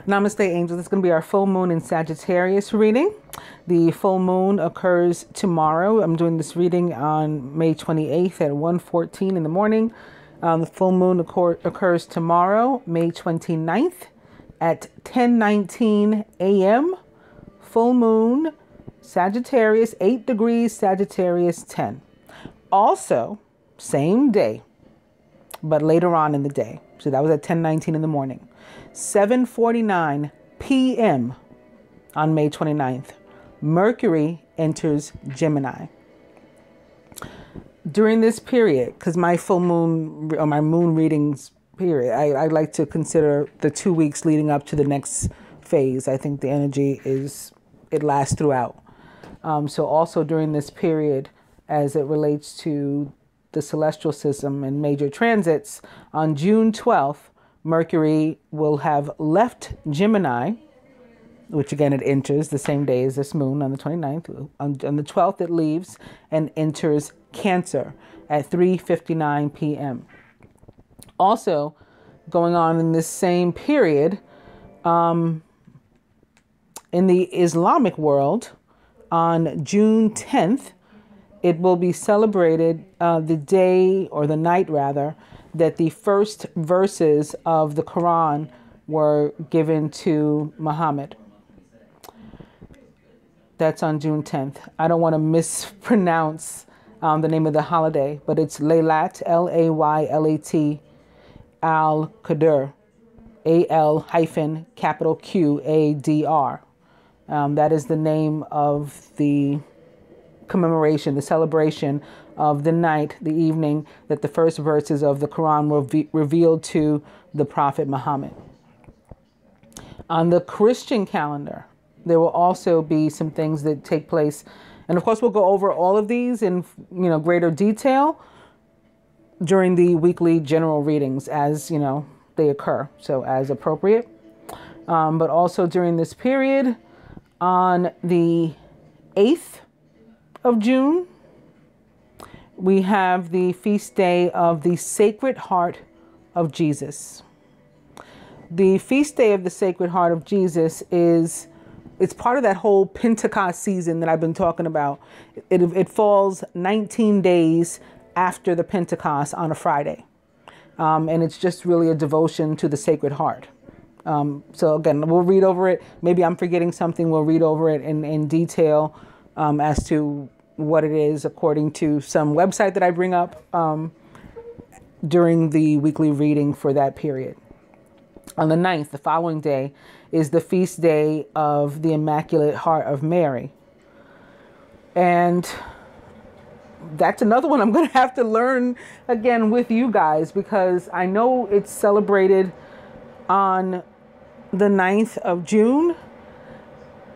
Namaste, angels. It's going to be our full moon in Sagittarius reading. The full moon occurs tomorrow. I'm doing this reading on May 28th at 1:14 in the morning. The full moon occurs tomorrow, May 29th at 10:19 a.m. Full moon, Sagittarius, 8 degrees, Sagittarius 10. Also, same day, but later on in the day. So that was at 10:19 in the morning. 7:49 p.m. on May 29th, Mercury enters Gemini. During this period, because my full moon or my moon readings period, I like to consider the 2 weeks leading up to the next phase. I think the energy it lasts throughout. So also during this period, as it relates to the celestial system and major transits, on June 12th, Mercury will have left Gemini, which again, it enters the same day as this moon on the 29th. On the 12th, it leaves and enters Cancer at 3:59 p.m. Also going on in this same period, in the Islamic world, on June 10th, it will be celebrated the day, or the night rather, that the first verses of the Quran were given to Muhammad. That's on June 10th. I don't want to mispronounce the name of the holiday, but it's Laylat, Laylat, al-Qadr, AL-Qadr. That is the name of the commemoration, the celebration of the night, the evening that the first verses of the Quran were revealed to the Prophet Muhammad. On the Christian calendar, there will also be some things that take place. And of course, we'll go over all of these in greater detail during the weekly general readings as, they occur. So as appropriate. But also during this period, on the 8th of June, we have the feast day of the Sacred Heart of Jesus. The feast day of the Sacred Heart of Jesus it's part of that whole Pentecost season that I've been talking about. It falls 19 days after the Pentecost on a Friday. And it's just really a devotion to the Sacred Heart. So again, we'll read over it. Maybe I'm forgetting something. We'll read over it in detail as to what it is according to some website that I bring up during the weekly reading for that period. On the 9th, the following day, is the feast day of the Immaculate Heart of Mary. And that's another one I'm going to have to learn again with you guys, because I know it's celebrated on the 9th of June,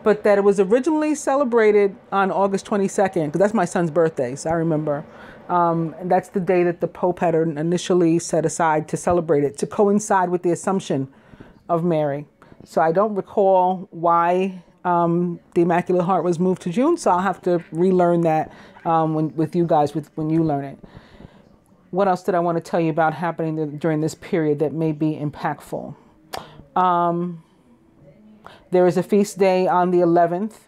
but that it was originally celebrated on August 22nd, because that's my son's birthday, so I remember. And that's the day that the Pope had initially set aside to celebrate it, to coincide with the Assumption of Mary. So I don't recall why the Immaculate Heart was moved to June, so I'll have to relearn that with you guys when you learn it. What else did I want to tell you about happening during this period that may be impactful? There is a feast day on the 11th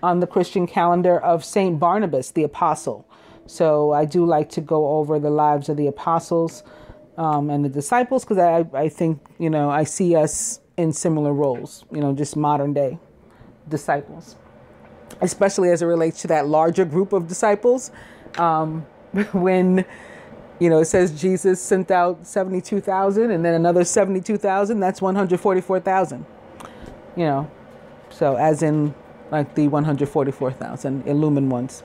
on the Christian calendar of Saint Barnabas, the Apostle. So I do like to go over the lives of the apostles and the disciples, because I think, I see us in similar roles, just modern day disciples, especially as it relates to that larger group of disciples. When, it says Jesus sent out 72,000 and then another 72,000, that's 144,000, so as in like the 144,000 illumined ones.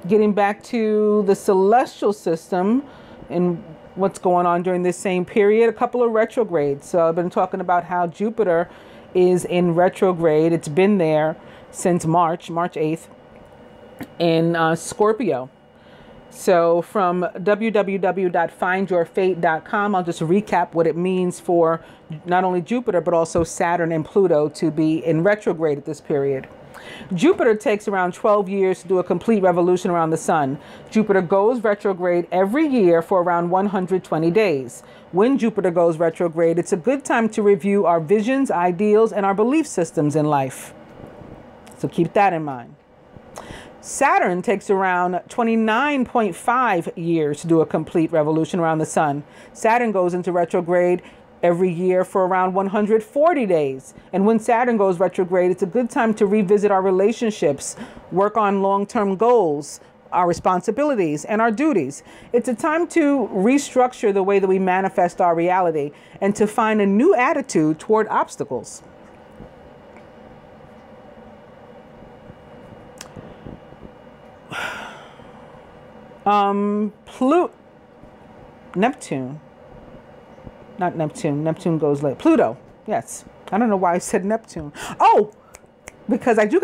Getting back to the celestial system and what's going on during this same period, a couple of retrogrades. So I've been talking about how Jupiter is in retrograde. It's been there since March 8th in Scorpio. So from www.findyourfate.com, I'll just recap what it means for not only Jupiter, but also Saturn and Pluto to be in retrograde at this period. Jupiter takes around 12 years to do a complete revolution around the sun. Jupiter goes retrograde every year for around 120 days. When Jupiter goes retrograde, it's a good time to review our visions, ideals, and our belief systems in life. So keep that in mind. Saturn takes around 29.5 years to do a complete revolution around the sun. Saturn goes into retrograde every year for around 140 days. And when Saturn goes retrograde, it's a good time to revisit our relationships, work on long-term goals, our responsibilities, and our duties. It's a time to restructure the way that we manifest our reality and to find a new attitude toward obstacles. Neptune. Not Neptune. Neptune goes late. Pluto. Yes. I don't know why I said Neptune. Oh, because I do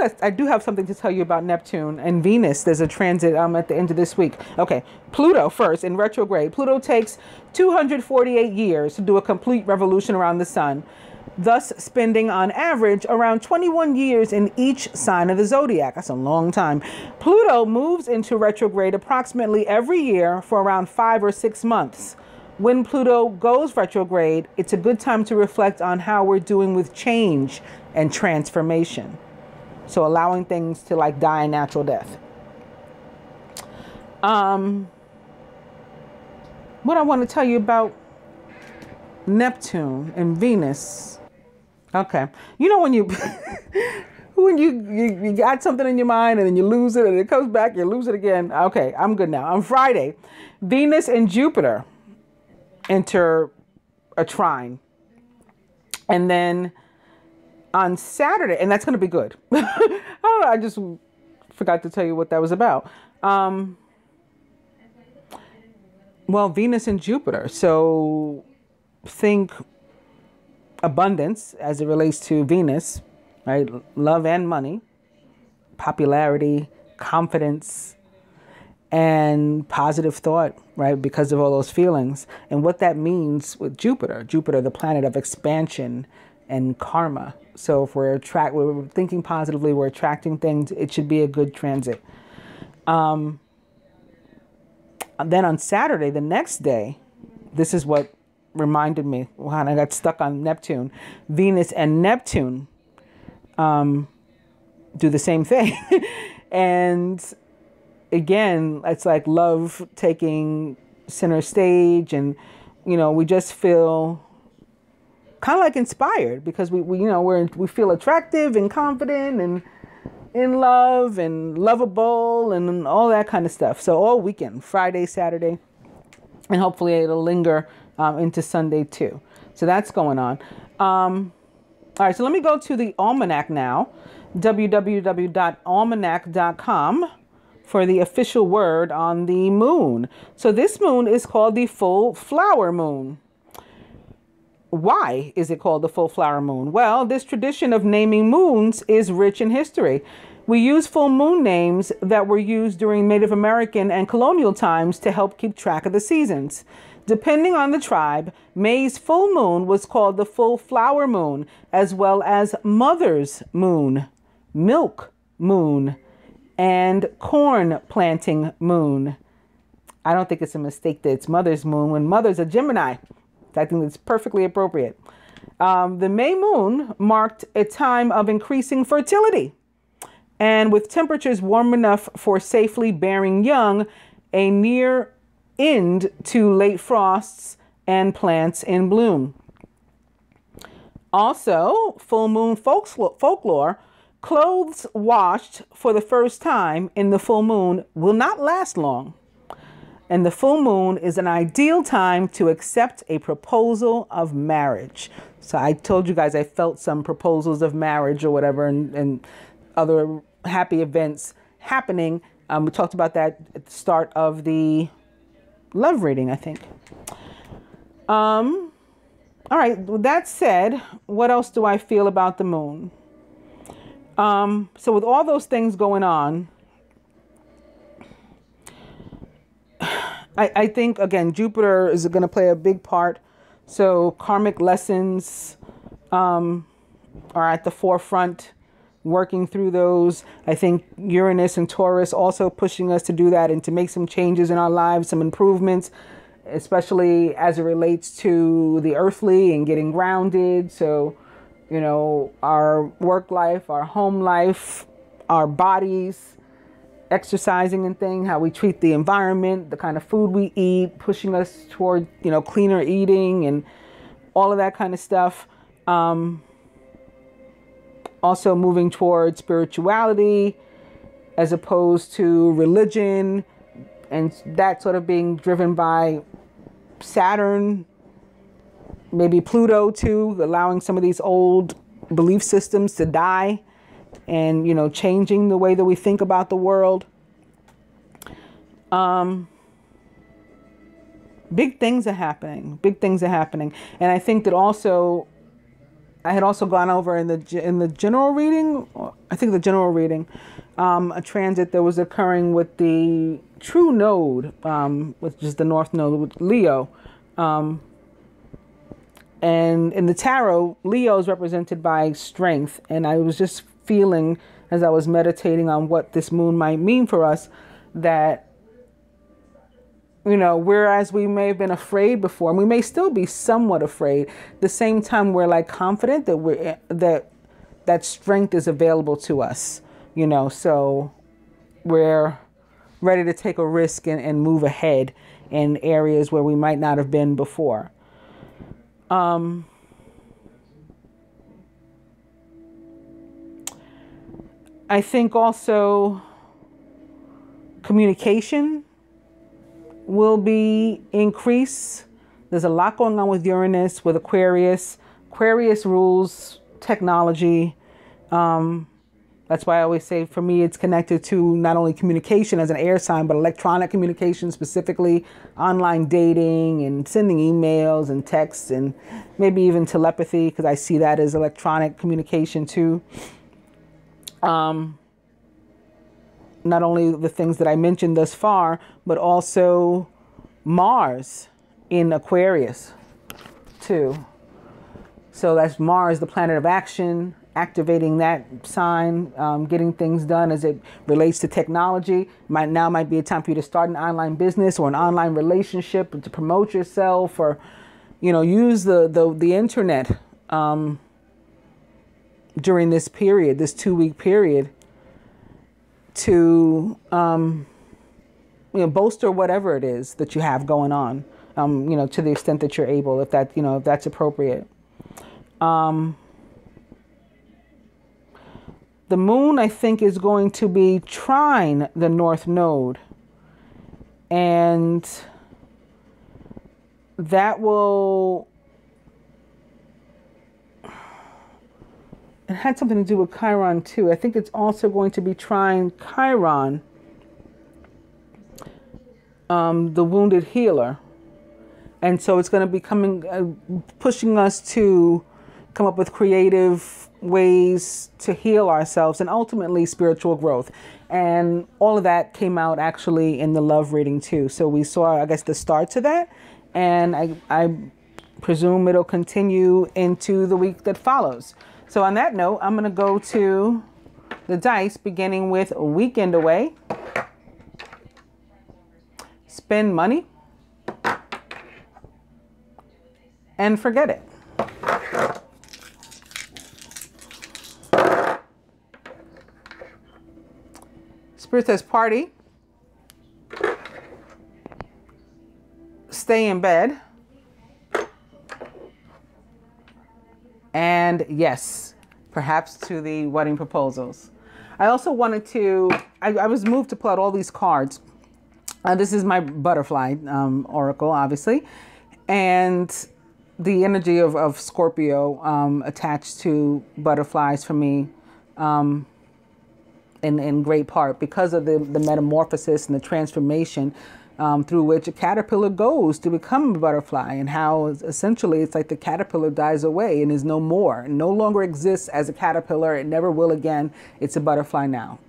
have something to tell you about Neptune and Venus. There's a transit at the end of this week. Okay. Pluto first in retrograde. Pluto takes 248 years to do a complete revolution around the sun, thus spending on average around 21 years in each sign of the zodiac. That's a long time. Pluto moves into retrograde approximately every year for around 5 or 6 months. When Pluto goes retrograde, it's a good time to reflect on how we're doing with change and transformation. So allowing things to like die a natural death. What I want to tell you about Neptune and Venus. Okay. You know when you when you got something in your mind and then you lose it and it comes back, you lose it again. Okay, I'm good now. On Friday, Venus and Jupiter enter a trine. And then on Saturday, and that's going to be good. I don't know, I just forgot to tell you what that was about. Well, Venus and Jupiter. So think abundance as it relates to Venus, right? Love and money, popularity, confidence, and positive thought, right? Because of all those feelings. And what that means with Jupiter, the planet of expansion and karma. So if we're thinking positively, we're attracting things, it should be a good transit. Then on Saturday, the next day, this is what reminded me when I got stuck on Neptune. Venus and Neptune do the same thing. And again, it's like love taking center stage, and you know, we just feel kind of like inspired because we feel attractive and confident and in love and lovable and all that kind of stuff. So all weekend, Friday, Saturday, and hopefully it'll linger into Sunday too. So that's going on. All right, so let me go to the almanac now, www.almanac.com, for the official word on the moon. So this moon is called the full flower moon. Why is it called the full flower moon? Well, this tradition of naming moons is rich in history. We use full moon names that were used during Native American and colonial times to help keep track of the seasons. Depending on the tribe, May's full moon was called the full flower moon, as well as mother's moon, milk moon, and corn planting moon. I don't think it's a mistake that it's mother's moon when mother's a Gemini. I think it's perfectly appropriate. The May moon marked a time of increasing fertility. And with temperatures warm enough for safely bearing young, a near end to late frosts and plants in bloom. Also, full moon folklore, clothes washed for the first time in the full moon will not last long. And the full moon is an ideal time to accept a proposal of marriage. So I told you guys I felt some proposals of marriage or whatever and other happy events happening. We talked about that at the start of the love reading, I think. All right, with that said, what else do I feel about the moon? So with all those things going on, I think, again, Jupiter is going to play a big part. So karmic lessons are at the forefront. working through those. I think Uranus and Taurus also pushing us to do that and to make some changes in our lives, some improvements, especially as it relates to the earthly and getting grounded. So, you know, our work life, our home life, our bodies, exercising and thing, how we treat the environment, the kind of food we eat, pushing us toward, you know, cleaner eating and all of that kind of stuff. Also moving toward spirituality as opposed to religion, and that sort of being driven by Saturn, maybe Pluto too, allowing some of these old belief systems to die and, you know, changing the way that we think about the world. Big things are happening. Big things are happening. And I think that also, I had also gone over in the general reading, I think the general reading, a transit that was occurring with the true node, which is the North Node with Leo. And in the tarot, Leo is represented by strength. And I was just feeling, as I was meditating on what this moon might mean for us, that, you know, whereas we may have been afraid before, and we may still be somewhat afraid, at the same time we're like confident that that strength is available to us, you know, so we're ready to take a risk and move ahead in areas where we might not have been before. I think also communication will be increased. There's a lot going on with Uranus, with Aquarius. Aquarius rules technology. That's why I always say, for me, it's connected to not only communication as an air sign, but electronic communication, specifically online dating and sending emails and texts and maybe even telepathy, because I see that as electronic communication too. Not only the things that I mentioned thus far, but also Mars in Aquarius too. So that's Mars, the planet of action, activating that sign, getting things done as it relates to technology. Might be a time for you to start an online business or an online relationship, or to promote yourself, or, you know, use the internet during this period, this 2-week period, to you know, bolster whatever it is that you have going on, you know, to the extent that you're able, if that, you know, if that's appropriate. The moon, I think, is going to be trine the North Node, and that will, it had something to do with Chiron too. I think it's also going to be trine Chiron, the wounded healer. And so it's going to be pushing us to come up with creative ways to heal ourselves and ultimately spiritual growth. And all of that came out actually in the love reading too. So we saw, I guess, the start to that. And I presume it'll continue into the week that follows. So on that note, I'm going to go to the dice, beginning with Weekend Away. Spend money. And forget it. Spirit says party. Stay in bed. And yes, perhaps to the wedding proposals. I also wanted to, I was moved to pull out all these cards. This is my butterfly oracle, obviously. And the energy of Scorpio attached to butterflies for me in great part because of the metamorphosis and the transformation through which a caterpillar goes to become a butterfly, and how essentially it's like the caterpillar dies away and is no more, no longer exists as a caterpillar. It never will again. It's a butterfly now.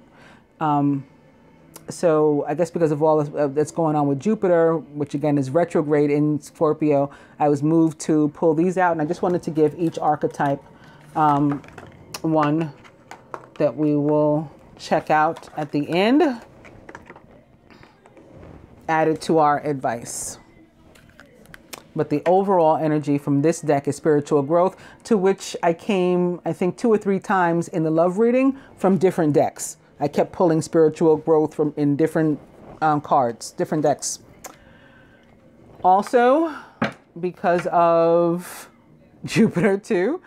So I guess because of all that's going on with Jupiter, which again is retrograde in Scorpio, I was moved to pull these out. And I just wanted to give each archetype one that we will check out at the end, added to our advice. But the overall energy from this deck is spiritual growth, to which I came, I think, 2 or 3 times in the love reading from different decks. I kept pulling spiritual growth from in different cards, different decks. Also, because of Jupiter too,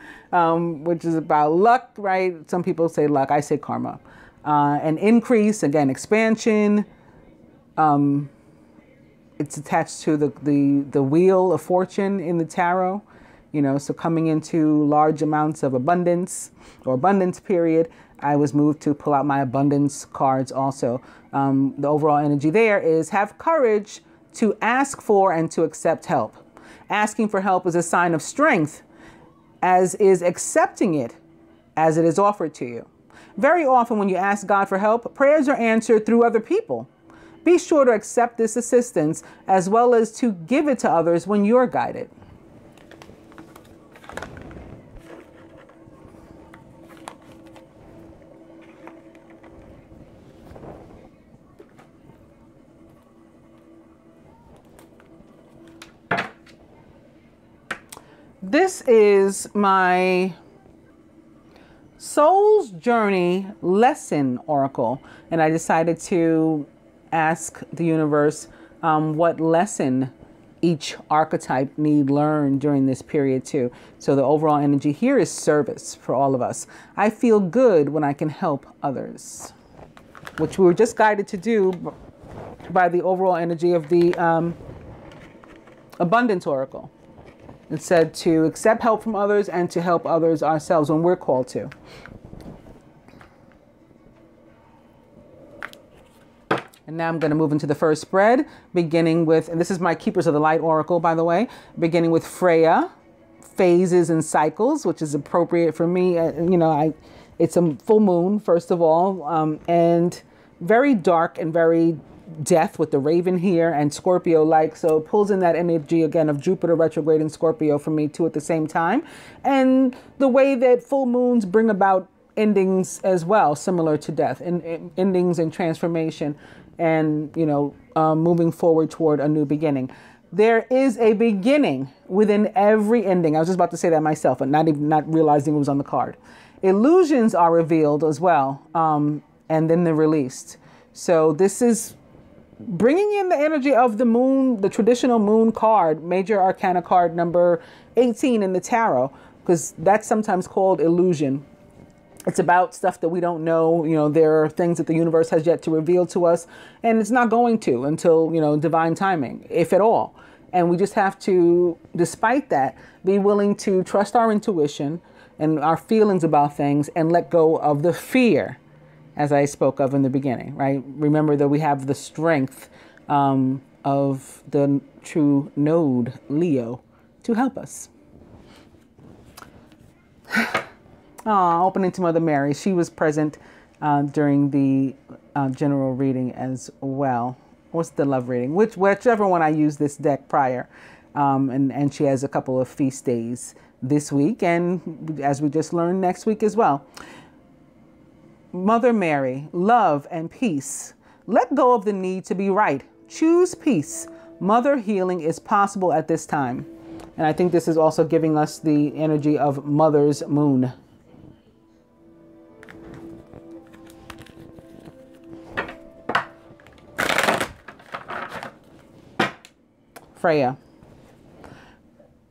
which is about luck, right? Some people say luck, I say karma. An increase, again, expansion. It's attached to the wheel of fortune in the tarot, you know, so coming into large amounts of abundance or abundance period. I was moved to pull out my abundance cards also. The overall energy there is have courage to ask for and to accept help. Asking for help is a sign of strength, as is accepting it as it is offered to you. Very often when you ask God for help, prayers are answered through other people. Be sure to accept this assistance as well as to give it to others when you're guided. This is my Soul's Journey Lesson Oracle, and I decided to ask the universe what lesson each archetype need learn during this period too. So the overall energy here is service for all of us. I feel good when I can help others, which we were just guided to do by the overall energy of the Abundance Oracle. It said to accept help from others and to help others ourselves when we're called to. And now I'm going to move into the first spread, beginning with, and this is my Keepers of the Light Oracle, by the way, beginning with Freya, phases and cycles, which is appropriate for me. You know, it's a full moon, first of all, and very dark and very death with the raven here and Scorpio-like. So it pulls in that energy again of Jupiter retrograde in Scorpio for me too at the same time. And the way that full moons bring about endings as well, similar to death, and endings and transformation, and, you know, moving forward toward a new beginning. There is a beginning within every ending. I was just about to say that myself, and not realizing it was on the card. Illusions are revealed as well, and then they're released. So this is bringing in the energy of the moon, the traditional moon card, major arcana card number 18 in the tarot, because that's sometimes called illusion. It's about stuff that we don't know. You know, there are things that the universe has yet to reveal to us, and it's not going to until, you know, divine timing, if at all. And we just have to, despite that, be willing to trust our intuition and our feelings about things and let go of the fear, as I spoke of in the beginning, right? Remember that we have the strength of the true node, Leo, to help us. Opening to Mother Mary. She was present during the general reading as well. What's the love reading? Whichever one I used this deck prior. And she has a couple of feast days this week, and as we just learned, next week as well. Mother Mary, love and peace. Let go of the need to be right. Choose peace. Mother healing is possible at this time. And I think this is also giving us the energy of Mother's Moon. Freya.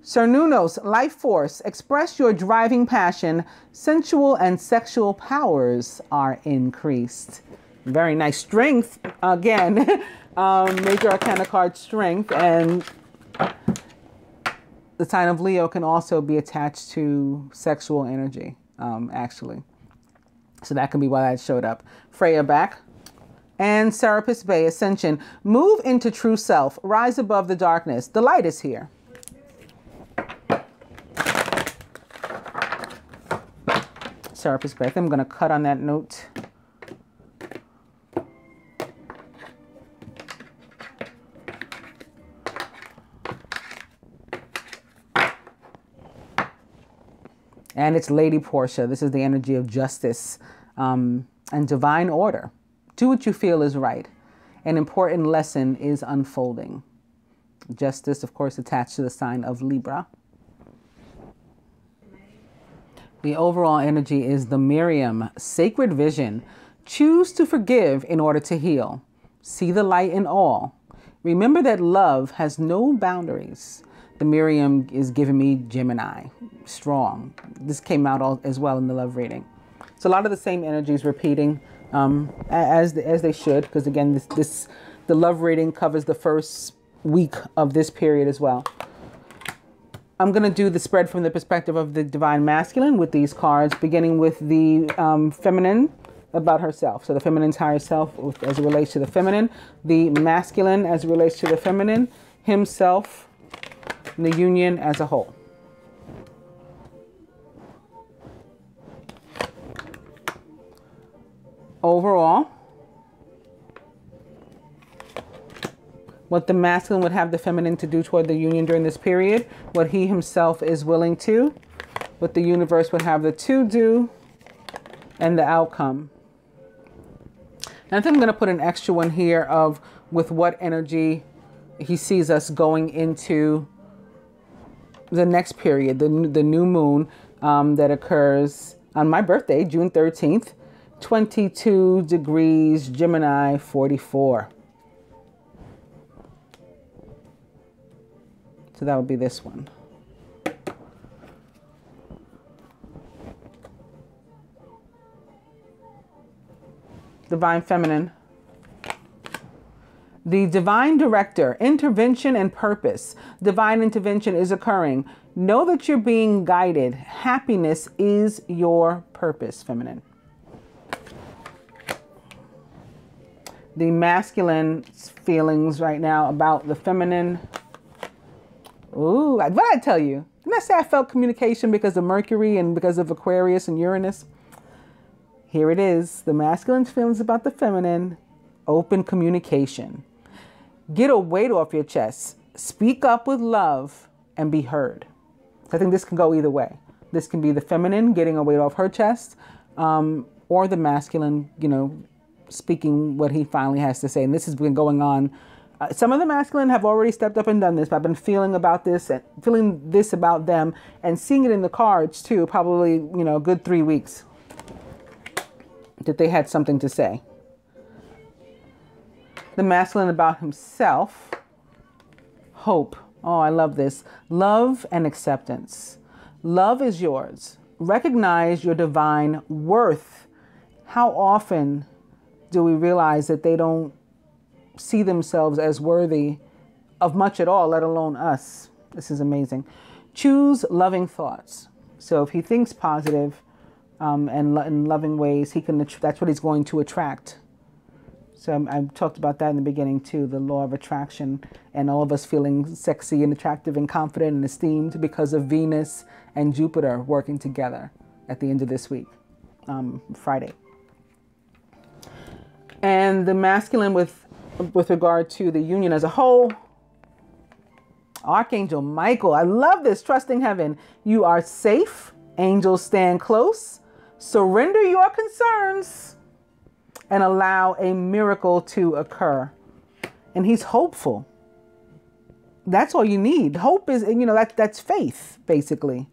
Cernunnos, life force, express your driving passion. Sensual and sexual powers are increased. Very nice. Strength, again, major arcana card strength, and the sign of Leo can also be attached to sexual energy, actually. So that can be why that showed up. Freya back. And Serapis Bay, Ascension. Move into true self. Rise above the darkness. The light is here. Serapis Bay. I think I'm going to cut on that note. And it's Lady Portia. This is the energy of justice. and divine order. Do what you feel is right. An important lesson is unfolding. Justice, of course, attached to the sign of Libra. The overall energy is the Miriam, sacred vision. Choose to forgive in order to heal. See the light in all. Remember that love has no boundaries. The Miriam is giving me Gemini, strong. This came out as well in the love reading. So a lot of the same energies repeating as they should, because again, the love reading covers the first week of this period as well. I'm going to do the spread from the perspective of the divine masculine with these cards, beginning with the feminine about herself. So the feminine's higher self as it relates to the feminine, the masculine as it relates to the feminine, himself, and the union as a whole. Overall, what the masculine would have the feminine to do toward the union during this period, what he himself is willing to, what the universe would have the two do, and the outcome. And I think I'm going to put an extra one here of with what energy he sees us going into the next period, the new moon that occurs on my birthday, June 13th, 22 degrees Gemini 44. So that would be this one. Divine feminine. The divine director, intervention and purpose. Divine intervention is occurring. Know that you're being guided. Happiness is your purpose, feminine. The masculine feelings right now about the feminine. Ooh, what did I tell you? Didn't I say I felt communication because of Mercury and because of Aquarius and Uranus? Here it is. The masculine's feelings about the feminine. Open communication. Get a weight off your chest. Speak up with love and be heard. I think this can go either way. This can be the feminine getting a weight off her chest, or the masculine, speaking what he finally has to say. And this has been going on. Some of the masculine have already stepped up and done this, but I've been feeling about this and feeling this about them and seeing it in the cards too, probably, a good 3 weeks that they had something to say. The masculine about himself, hope. Oh, I love this. Love and acceptance. Love is yours. Recognize your divine worth. How often do we realize that they don't see themselves as worthy of much at all, let alone us? This is amazing. Choose loving thoughts. So if he thinks positive and in loving ways, that's what he's going to attract. So I talked about that in the beginning too, the law of attraction, and all of us feeling sexy and attractive and confident and esteemed because of Venus and Jupiter working together at the end of this week, Friday. And the masculine with regard to the union as a whole, Archangel Michael, I love this. Trusting heaven. You are safe. Angels stand close. Surrender your concerns and allow a miracle to occur. And he's hopeful. That's all you need. Hope is, that's faith, basically.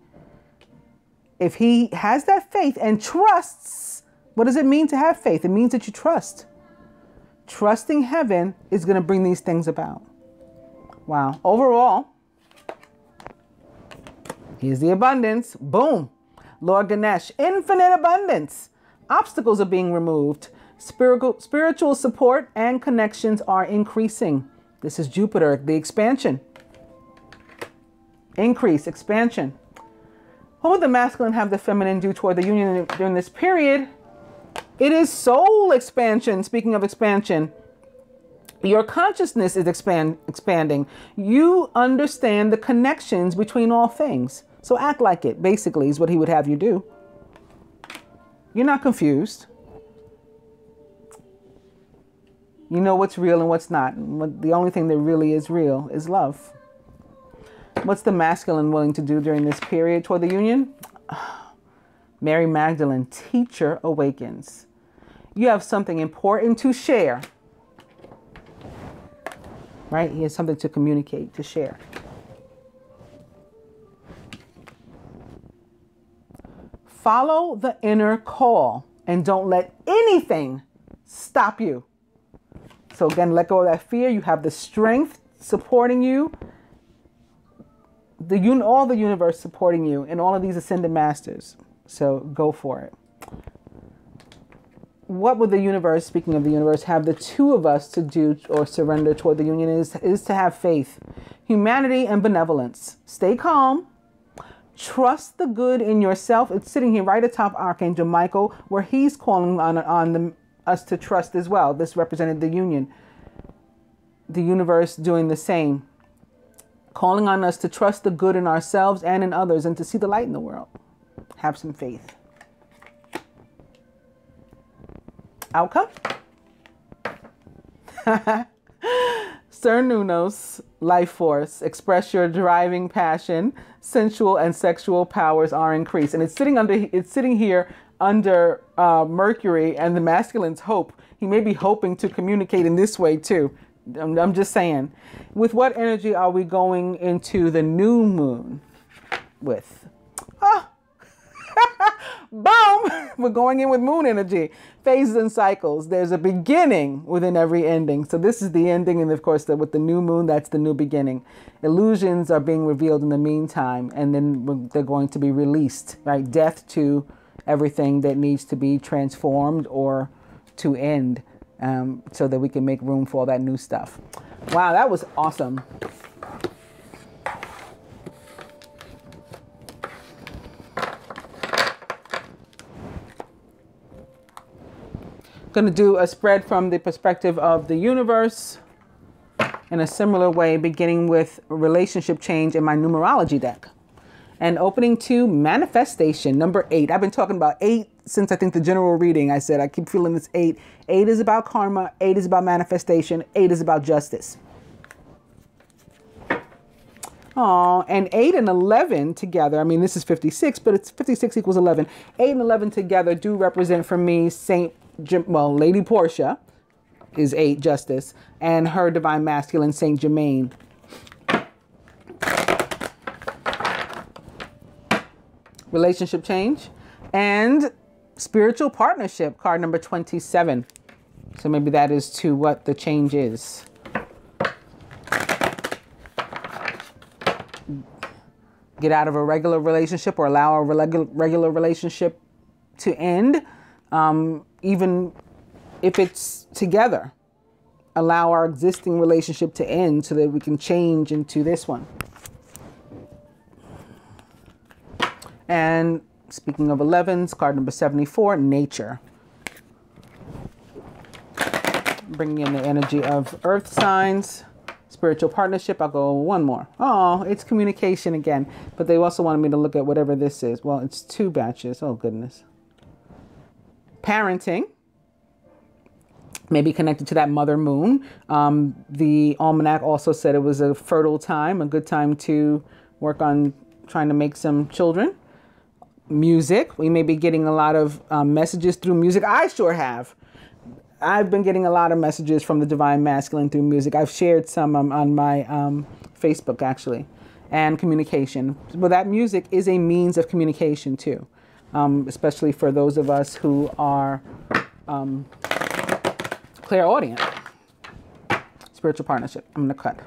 If he has that faith and trusts, what does it mean to have faith? It means that you trust. Trusting heaven is going to bring these things about. Wow. Overall, here's the abundance. Boom. Lord Ganesh, infinite abundance. Obstacles are being removed. Spiritual support and connections are increasing. This is Jupiter, the expansion. Increase, expansion. What would the masculine have the feminine do toward the union during this period? It is soul expansion. Speaking of expansion, your consciousness is expanding. You understand the connections between all things. So act like it, basically, is what he would have you do. You're not confused. You know what's real and what's not. The only thing that really is real is love. What's the masculine willing to do during this period toward the union? Mary Magdalene, teacher awakens. You have something important to share. Right? He has something to communicate, to share. Follow the inner call and don't let anything stop you. So again, let go of that fear. You have the strength supporting you. All the universe supporting you and all of these ascended masters. So go for it. What would the universe, speaking of the universe, have the two of us to do or surrender toward the union is to have faith, humanity, and benevolence. Stay calm. Trust the good in yourself. It's sitting here right atop Archangel Michael, where he's calling on us to trust as well. This represented the union. The universe doing the same. Calling on us to trust the good in ourselves and in others and to see the light in the world. Have some faith. Outcome? Cernunos, life force, express your driving passion, sensual and sexual powers are increased. And it's sitting here under Mercury and the masculine's hope. He may be hoping to communicate in this way too. I'm just saying. With what energy are we going into the new moon with? Oh. Boom! We're going in with moon energy. Phases and cycles. There's a beginning within every ending. So this is the ending. And of course, with the new moon, that's the new beginning. Illusions are being revealed in the meantime. And then they're going to be released, right? Death to everything that needs to be transformed or to end. So that we can make room for all that new stuff. Wow, that was awesome. Going to do a spread from the perspective of the universe in a similar way, beginning with relationship change in my numerology deck. And opening to manifestation, number 8. I've been talking about 8 since I think the general reading. I said I keep feeling this 8. 8 is about karma. 8 is about manifestation. 8 is about justice. Oh, and 8 and 11 together. I mean, this is 56, but it's 56 equals 11. 8 and 11 together do represent for me Lady Portia is 8, justice, and her divine masculine, Saint Germain. Relationship change and spiritual partnership, card number 27. So maybe that is to what the change is. Get out of a regular relationship or allow a regular relationship to end, even if it's together. Allow our existing relationship to end so that we can change into this one. And speaking of 11s, card number 74, nature. Bringing in the energy of earth signs, spiritual partnership. I'll go one more. Oh, it's communication again. But they also wanted me to look at whatever this is. Well, it's 2 batches. Oh, goodness. Parenting. Maybe connected to that mother moon. The almanac also said it was a fertile time, a good time to work on trying to make some children. Music. We may be getting a lot of messages through music. I sure have. I've been getting a lot of messages from the divine masculine through music. I've shared some on my Facebook, actually. And communication. Well, that music is a means of communication, too. Especially for those of us who are clairaudient. Spiritual partnership. I'm going to cut.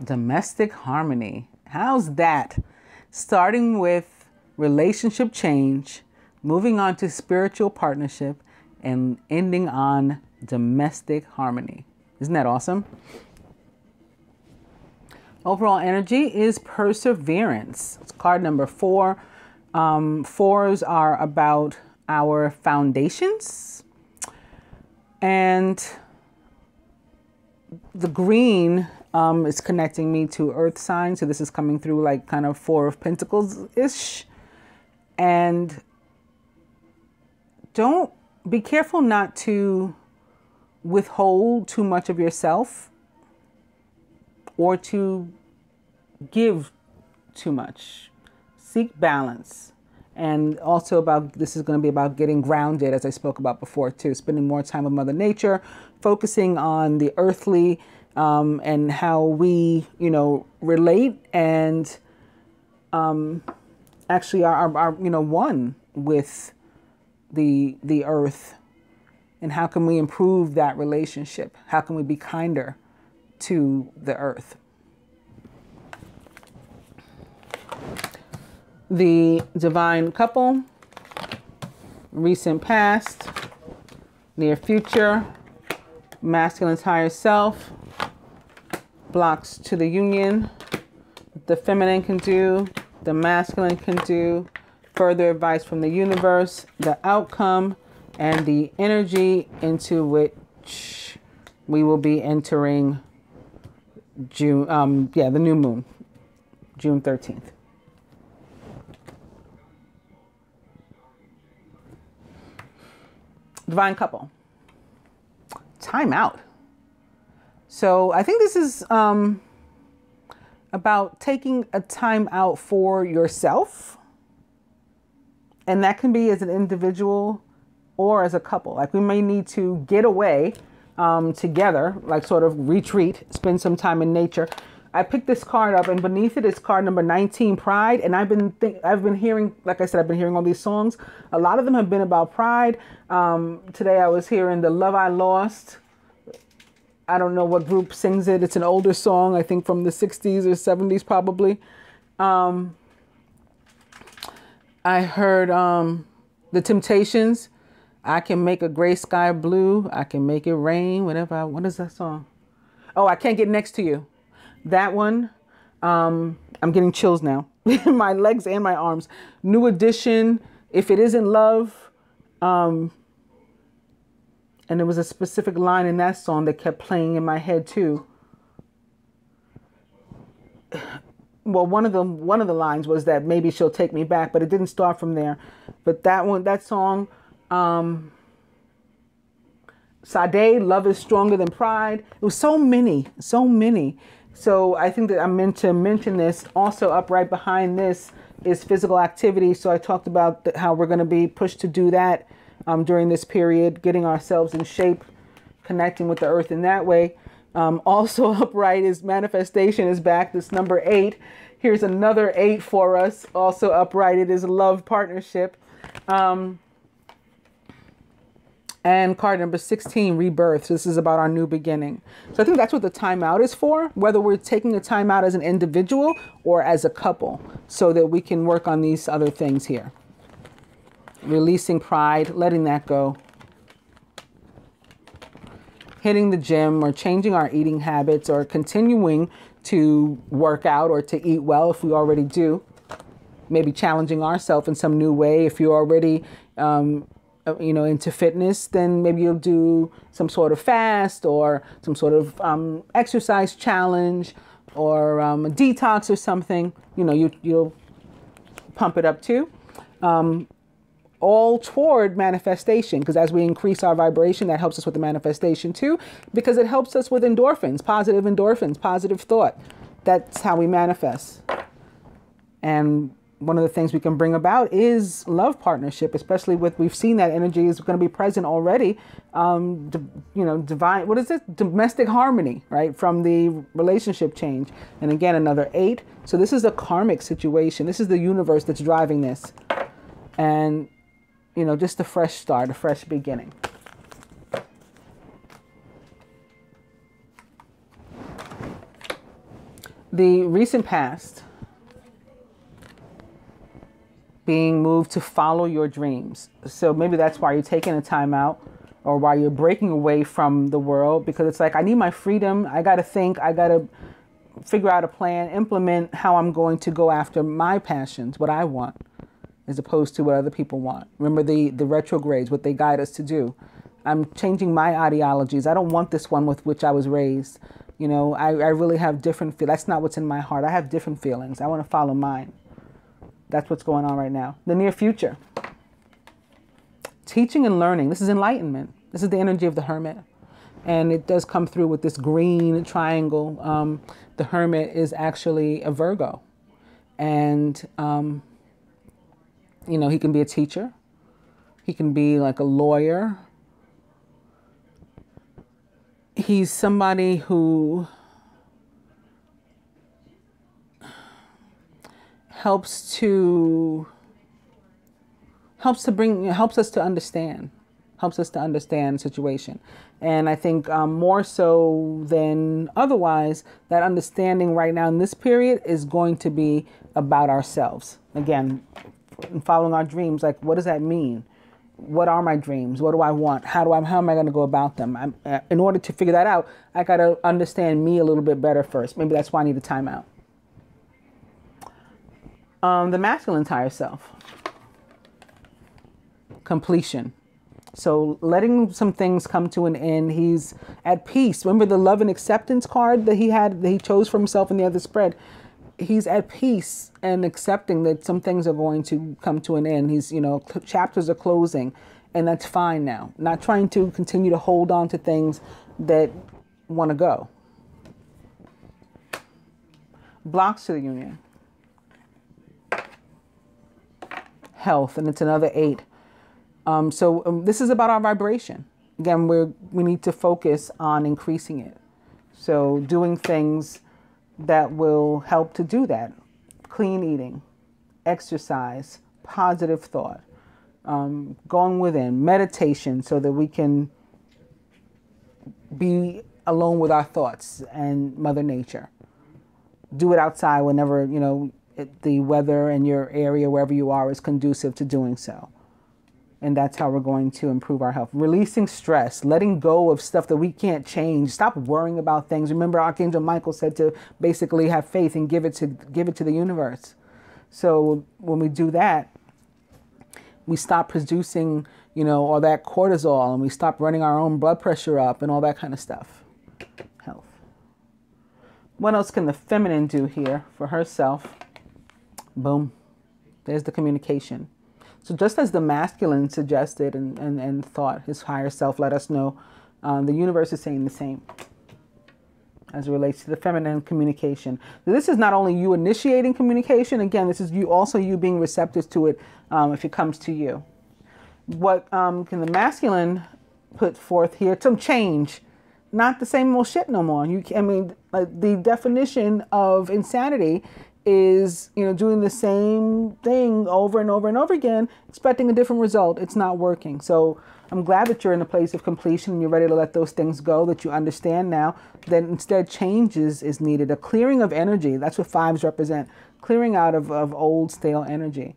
Domestic harmony. How's that? Starting with relationship change, moving on to spiritual partnership, and ending on domestic harmony. Isn't that awesome? Overall energy is perseverance. It's card number 4. 4s are about our foundations. And the green is connecting me to earth signs. So this is coming through like kind of 4 of Pentacles-ish. And be careful not to withhold too much of yourself or to give too much. Seek balance. And also this is going to be about getting grounded, as I spoke about before too, spending more time with Mother Nature, focusing on the earthly, and how we, relate and actually are one with the earth. And how can we improve that relationship? How can we be kinder to the earth? The divine couple, recent past, near future, masculine's higher self, blocks to the union, the feminine can do, the masculine can do, further advice from the universe, the outcome, and the energy into which we will be entering June, the new moon, June 13th. Divine couple. Time out. So I think this is about taking a time out for yourself. And that can be as an individual or as a couple. Like we may need to get away together, like sort of retreat, spend some time in nature. I picked this card up, and beneath it is card number 19, Pride. And I've been hearing, like I said, I've been hearing all these songs. A lot of them have been about pride. Today I was hearing The Love I Lost. I don't know what group sings it. It's an older song, I think from the 60s or 70s probably. I heard The Temptations. I can make a gray sky blue. I can make it rain, whatever. What is that song? Oh, I Can't Get Next to You. That one, I'm getting chills now. My legs and my arms. New Edition, If It Isn't Love. And there was a specific line in that song that kept playing in my head too. Well, one of the lines was that maybe she'll take me back, but it didn't start from there. But that song, Sade, Love is Stronger Than Pride. It was so many. So I think that I meant to mention this. Also up right behind this is physical activity. So I talked about how we're going to be pushed to do that during this period, getting ourselves in shape, connecting with the earth in that way. Also upright is manifestation is back. This number 8. Here's another 8 for us. Also upright, it is love partnership. And card number 16, rebirth. So this is about our new beginning. So I think that's what the timeout is for, whether we're taking a timeout as an individual or as a couple, so that we can work on these other things here. Releasing pride, letting that go. Hitting the gym or changing our eating habits or continuing to work out or to eat well if we already do. Maybe challenging ourselves in some new way. If you're already into fitness, then maybe you'll do some sort of fast or some sort of exercise challenge or a detox or something. You'll pump it up too. All toward manifestation, because as we increase our vibration, that helps us with the manifestation too, because it helps us with endorphins, positive thought. That's how we manifest. And one of the things we can bring about is love partnership, especially we've seen that energy is going to be present already. Divine, what is it? Domestic harmony, right? From the relationship change. And again, another 8. So this is a karmic situation. This is the universe that's driving this. And, just a fresh start, a fresh beginning. The recent past. Being moved to follow your dreams. So maybe that's why you're taking a time out or why you're breaking away from the world, because it's like, I need my freedom. I got to think, I got to figure out a plan, implement how I'm going to go after my passions, what I want, as opposed to what other people want. Remember the retrogrades, what they guide us to do. I'm changing my ideologies. I don't want this one with which I was raised. I really have different feelings. That's not what's in my heart. I have different feelings. I want to follow mine. That's what's going on right now. The near future. Teaching and learning. This is enlightenment. This is the energy of the hermit. And it does come through with this green triangle. The Hermit is actually a Virgo. And, you know, he can be a teacher. He can be like a lawyer. He's somebody who helps us to understand the situation. And I think more so than otherwise, that understanding right now in this period is going to be about ourselves. Again, following our dreams, like, what does that mean? What are my dreams? What do I want? How am I going to go about them? In order to figure that out, I got to understand me a little bit better first. Maybe that's why I need a timeout. The masculine higher self. Completion. So letting some things come to an end. He's at peace. Remember the love and acceptance card that he chose for himself in the other spread? He's at peace and accepting that some things are going to come to an end. He's, you know, chapters are closing, and that's fine now. Not trying to continue to hold on to things that want to go. Blocks to the union. Health, and it's another 8. So this is about our vibration. Again, we need to focus on increasing it. So doing things that will help to do that. Clean eating, exercise, positive thought, going within, meditation, so that we can be alone with our thoughts and Mother Nature. Do it outside whenever, you know, the weather in your area, wherever you are, is conducive to doing so. And that's how we're going to improve our health. Releasing stress, letting go of stuff that we can't change. Stop worrying about things. Remember, Archangel Michael said to basically have faith and give it to the universe. So when we do that, we stop producing, you know, all that cortisol, and we stop running our own blood pressure up and all that kind of stuff. Health. What else can the feminine do here for herself? Boom. There's the communication. So just as the masculine suggested and thought, his higher self let us know, the universe is saying the same as it relates to the feminine communication. So this is not only you initiating communication. Again, this is you being receptive to it if it comes to you. What can the masculine put forth here? Some change. Not the same old shit no more. The definition of insanity is, you know, doing the same thing over and over and over again, expecting a different result. It's not working. So I'm glad that you're in a place of completion and you're ready to let those things go, that you understand now that instead change is needed. A clearing of energy. That's what 5s represent. Clearing out of old, stale energy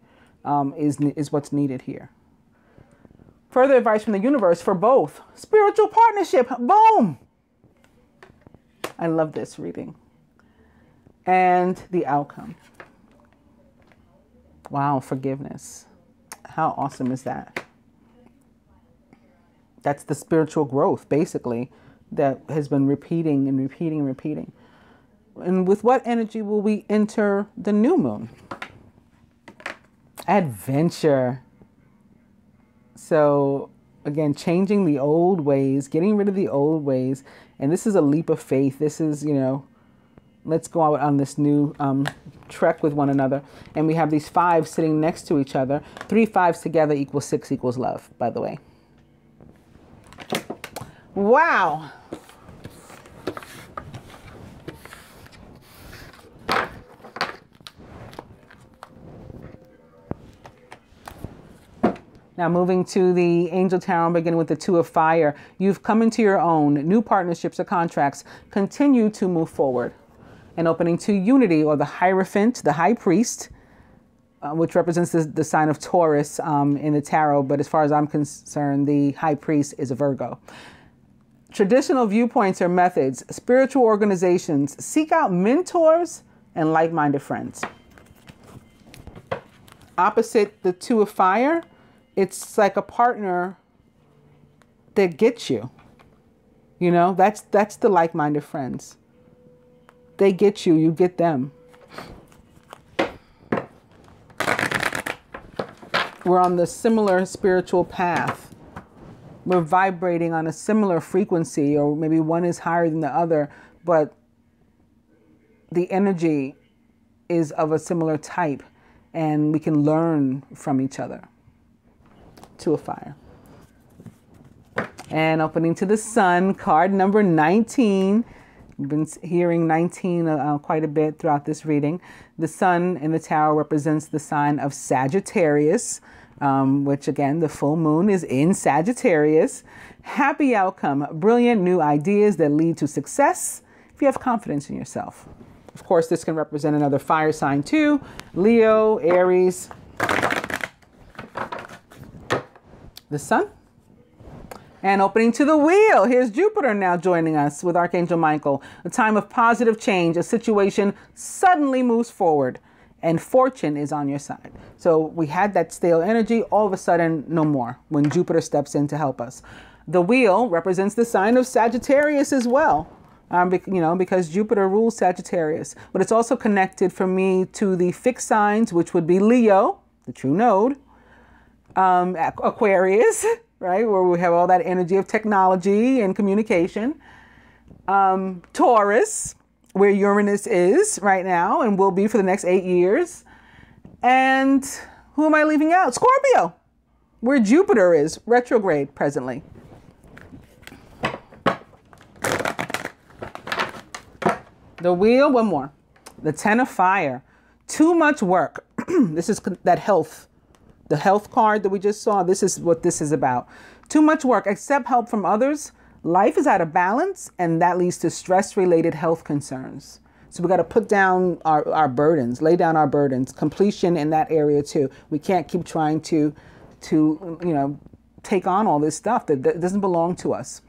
is what's needed here. Further advice from the universe for both. Spiritual partnership. Boom. I love this reading. And the outcome. Wow, forgiveness. How awesome is that? That's the spiritual growth, basically, that has been repeating and repeating and repeating. And with what energy will we enter the new moon? Adventure. So, again, changing the old ways, getting rid of the old ways. And this is a leap of faith. This is, you know, let's go out on this new trek with one another. And we have these 5s sitting next to each other. 3 5s together equals 6 equals love, by the way. Wow. Now moving to the Angel Tarot, beginning with the 2 of Fire. You've come into your own. New partnerships or contracts. Continue to move forward. And opening to Unity, or the Hierophant, the High Priest, which represents the sign of Taurus in the tarot. But as far as I'm concerned, the High Priest is a Virgo. Traditional viewpoints or methods, spiritual organizations, seek out mentors and like-minded friends. Opposite the 2 of Fire, it's like a partner that gets you. You know, that's the like-minded friends. They get you, you get them. We're on the similar spiritual path. we're vibrating on a similar frequency, or maybe one is higher than the other, but the energy is of a similar type, and we can learn from each other. Two of fire. And opening to the sun, card number 19. We've been hearing 19 quite a bit throughout this reading. The sun in the tarot represents the sign of Sagittarius, which again, the full moon is in Sagittarius. Happy outcome, brilliant new ideas that lead to success if you have confidence in yourself. Of course, this can represent another fire sign too. Leo, Aries, the sun. And opening to the wheel, here's Jupiter now joining us with Archangel Michael. A time of positive change, a situation suddenly moves forward, and fortune is on your side. So we had that stale energy, all of a sudden, no more, when Jupiter steps in to help us. The wheel represents the sign of Sagittarius as well, because Jupiter rules Sagittarius. But it's also connected for me to the fixed signs, which would be Leo, the true node, Aquarius, right, where we have all that energy of technology and communication. Taurus, where Uranus is right now and will be for the next 8 years. And who am I leaving out? Scorpio, where Jupiter is, retrograde presently. The wheel, one more. The 10 of fire. Too much work. This is that health. The health card that we just saw, this is what this is about. Too much work, accept help from others. Life is out of balance, and that leads to stress-related health concerns. So we got to put down our burdens, lay down our burdens, completion in that area too. We can't keep trying to take on all this stuff that doesn't belong to us.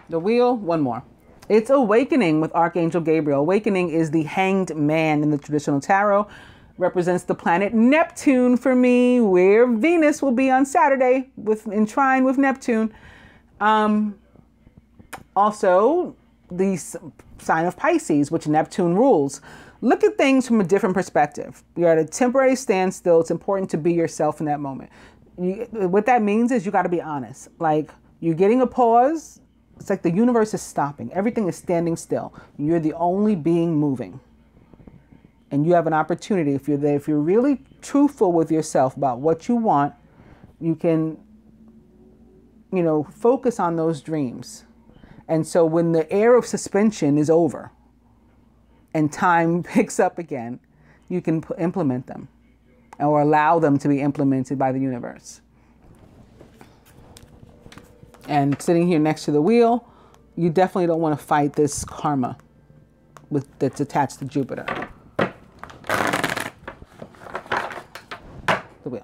The wheel, one more. It's awakening with Archangel Gabriel. Awakening is the hanged man in the traditional tarot. Represents the planet Neptune for me, where Venus will be on Saturday in trine with Neptune. Also, the sign of Pisces, which Neptune rules. Look at things from a different perspective. You're at a temporary standstill. It's important to be yourself in that moment. What that means is you got to be honest. Like, you're getting a pause. It's like the universe is stopping. Everything is standing still. You're the only being moving. And you have an opportunity, if you're really truthful with yourself about what you want, you can, focus on those dreams. And so when the air of suspension is over and time picks up again, you can implement them or allow them to be implemented by the universe. And sitting here next to the wheel, you definitely don't want to fight this karma that's attached to Jupiter. The wheel.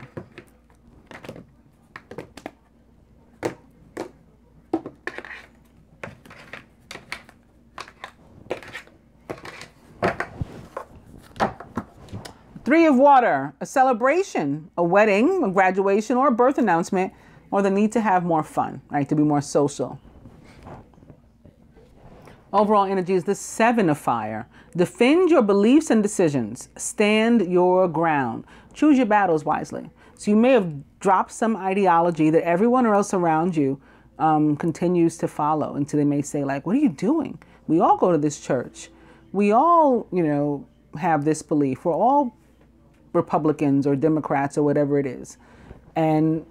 Three of water, a celebration, a wedding, a graduation, or a birth announcement, or the need to have more fun, right? To be more social. Overall energy is the 7 of fire. Defend your beliefs and decisions. Stand your ground. Choose your battles wisely. So you may have dropped some ideology that everyone else around you continues to follow until they may say, like, what are you doing? We all go to this church. We all, have this belief. We're all Republicans or Democrats or whatever it is. And,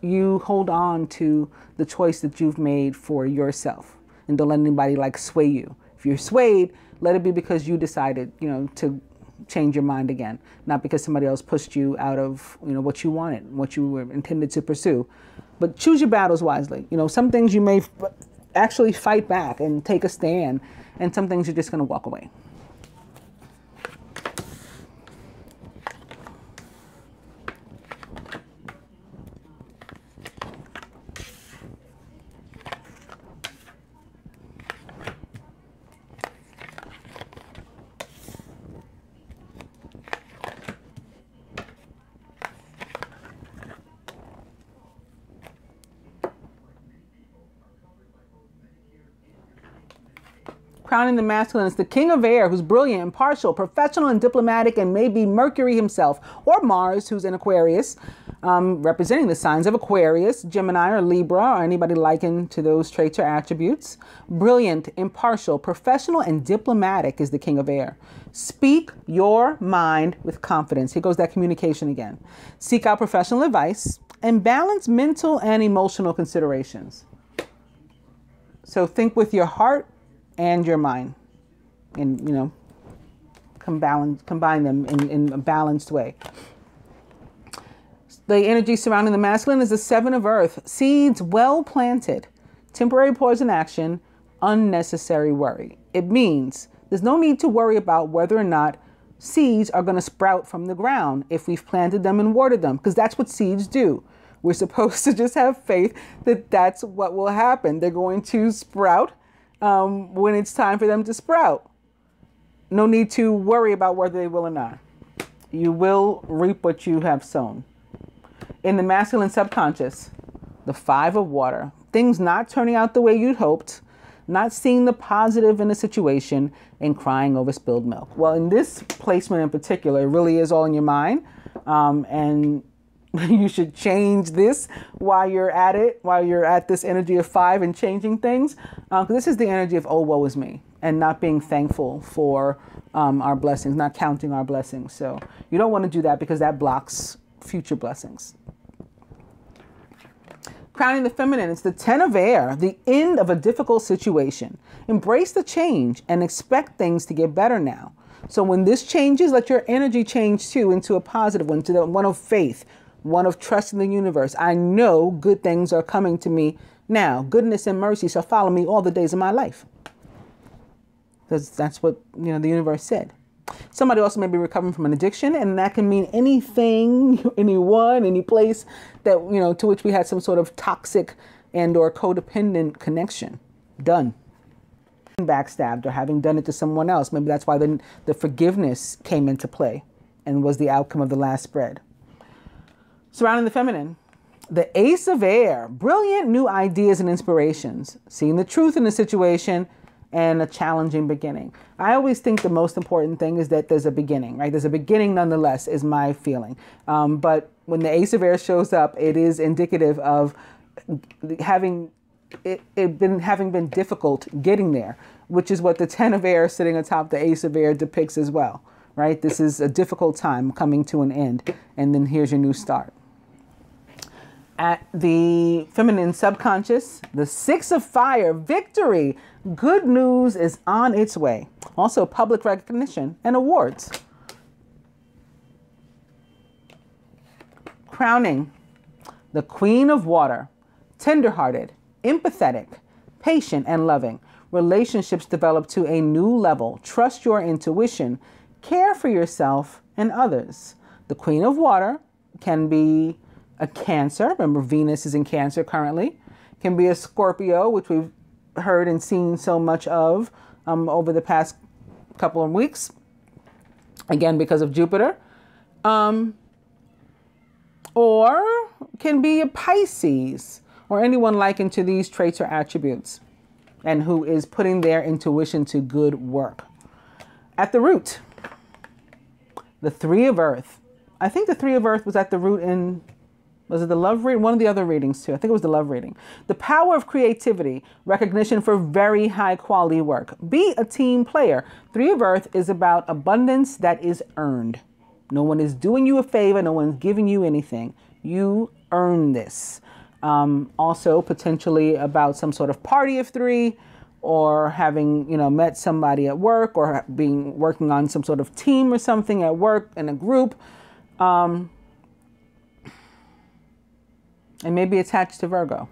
you hold on to the choice that you've made for yourself and don't let anybody sway you. If you're swayed, let it be because you decided, to change your mind again, not because somebody else pushed you out of, what you wanted, what you were intended to pursue. But choose your battles wisely. Some things you may actually fight back and take a stand, and some things you're just going to walk away. Crowning the masculine is the king of air, who's brilliant, impartial, professional, and diplomatic, and maybe Mercury himself, or Mars, who's in Aquarius, representing the signs of Aquarius, Gemini, or Libra, or anybody likened to those traits or attributes. Brilliant, impartial, professional, and diplomatic is the king of air. Speak your mind with confidence. Here goes that communication again. Seek out professional advice and balance mental and emotional considerations. So think with your heart and your mind, and combine them in a balanced way. The energy surrounding the masculine is the 7 of earth. Seeds well planted, temporary pause in action, unnecessary worry. It means there's no need to worry about whether or not seeds are going to sprout from the ground if we've planted them and watered them, because that's what seeds do. We're supposed to just have faith that that's what will happen. They're going to sprout when it's time for them to sprout. No need to worry about whether they will or not. You will reap what you have sown. In the masculine subconscious, the 5 of water, things not turning out the way you'd hoped, not seeing the positive in a situation, and crying over spilled milk. Well, in this placement in particular, it really is all in your mind. And you should change this while you're at it, while you're at this energy of 5 and changing things. Because this is the energy of, oh, woe is me, and not being thankful for our blessings, not counting our blessings. So you don't want to do that, because that blocks future blessings. Crowning the feminine, it's the 10 of air, the end of a difficult situation. Embrace the change and expect things to get better now. So when this changes, let your energy change too into a positive one, to the one of faith, one of trust in the universe. I know good things are coming to me now. Goodness and mercy shall follow me all the days of my life. Because that's what, the universe said. Somebody also may be recovering from an addiction, and that can mean anything, anyone, any place that, to which we had some sort of toxic and or codependent connection. Done. Backstabbed, or having done it to someone else. Maybe that's why the forgiveness came into play and was the outcome of the last spread. Surrounding the feminine, the ace of air, brilliant new ideas and inspirations, seeing the truth in the situation, and a challenging beginning. I always think the most important thing is that there's a beginning, right? There's a beginning nonetheless, is my feeling. But when the ace of air shows up, it is indicative of having been difficult getting there, which is what the 10 of air sitting atop the ace of air depicts as well, right? This is a difficult time coming to an end, and then here's your new start. At the feminine subconscious, the 6 of fire, victory. Good news is on its way. Also public recognition and awards. Crowning the queen of water, tenderhearted, empathetic, patient, and loving. Relationships develop to a new level. Trust your intuition. Care for yourself and others. The queen of water can be a Cancer. Remember, Venus is in Cancer currently. Can be a Scorpio, which we've heard and seen so much of over the past couple of weeks. Again, because of Jupiter. Or can be a Pisces, or anyone likened to these traits or attributes, and who is putting their intuition to good work. At the root, the 3 of earth. I think the 3 of earth was at the root in... Was it the love reading? One of the other readings too. I think it was the love reading. The power of creativity, recognition for very high quality work. Be a team player. 3 of earth is about abundance that is earned. No one is doing you a favor. No one's giving you anything. You earn this. Also potentially about some sort of party of 3, or having, met somebody at work, or working on some sort of team or something at work in a group. And maybe attached to Virgo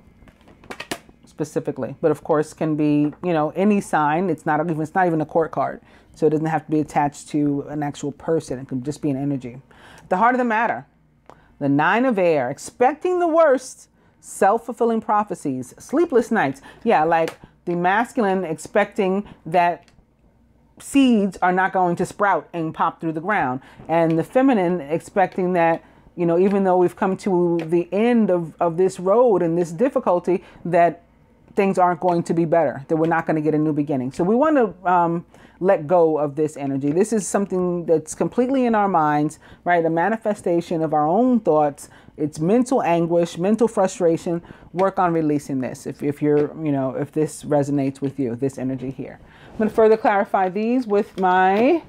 specifically, but of course can be, any sign. It's not even a court card. So it doesn't have to be attached to an actual person. It can just be an energy. The heart of the matter, the 9 of air, expecting the worst, self-fulfilling prophecies, sleepless nights. Yeah, like the masculine expecting that seeds are not going to sprout and pop through the ground. And the feminine expecting that, even though we've come to the end of this road and this difficulty, that things aren't going to be better, that we're not going to get a new beginning. So we want to let go of this energy. This is something that's completely in our minds, right? A manifestation of our own thoughts. It's mental anguish, mental frustration. Work on releasing this if you're, if this resonates with you, this energy here. I'm going to further clarify these with my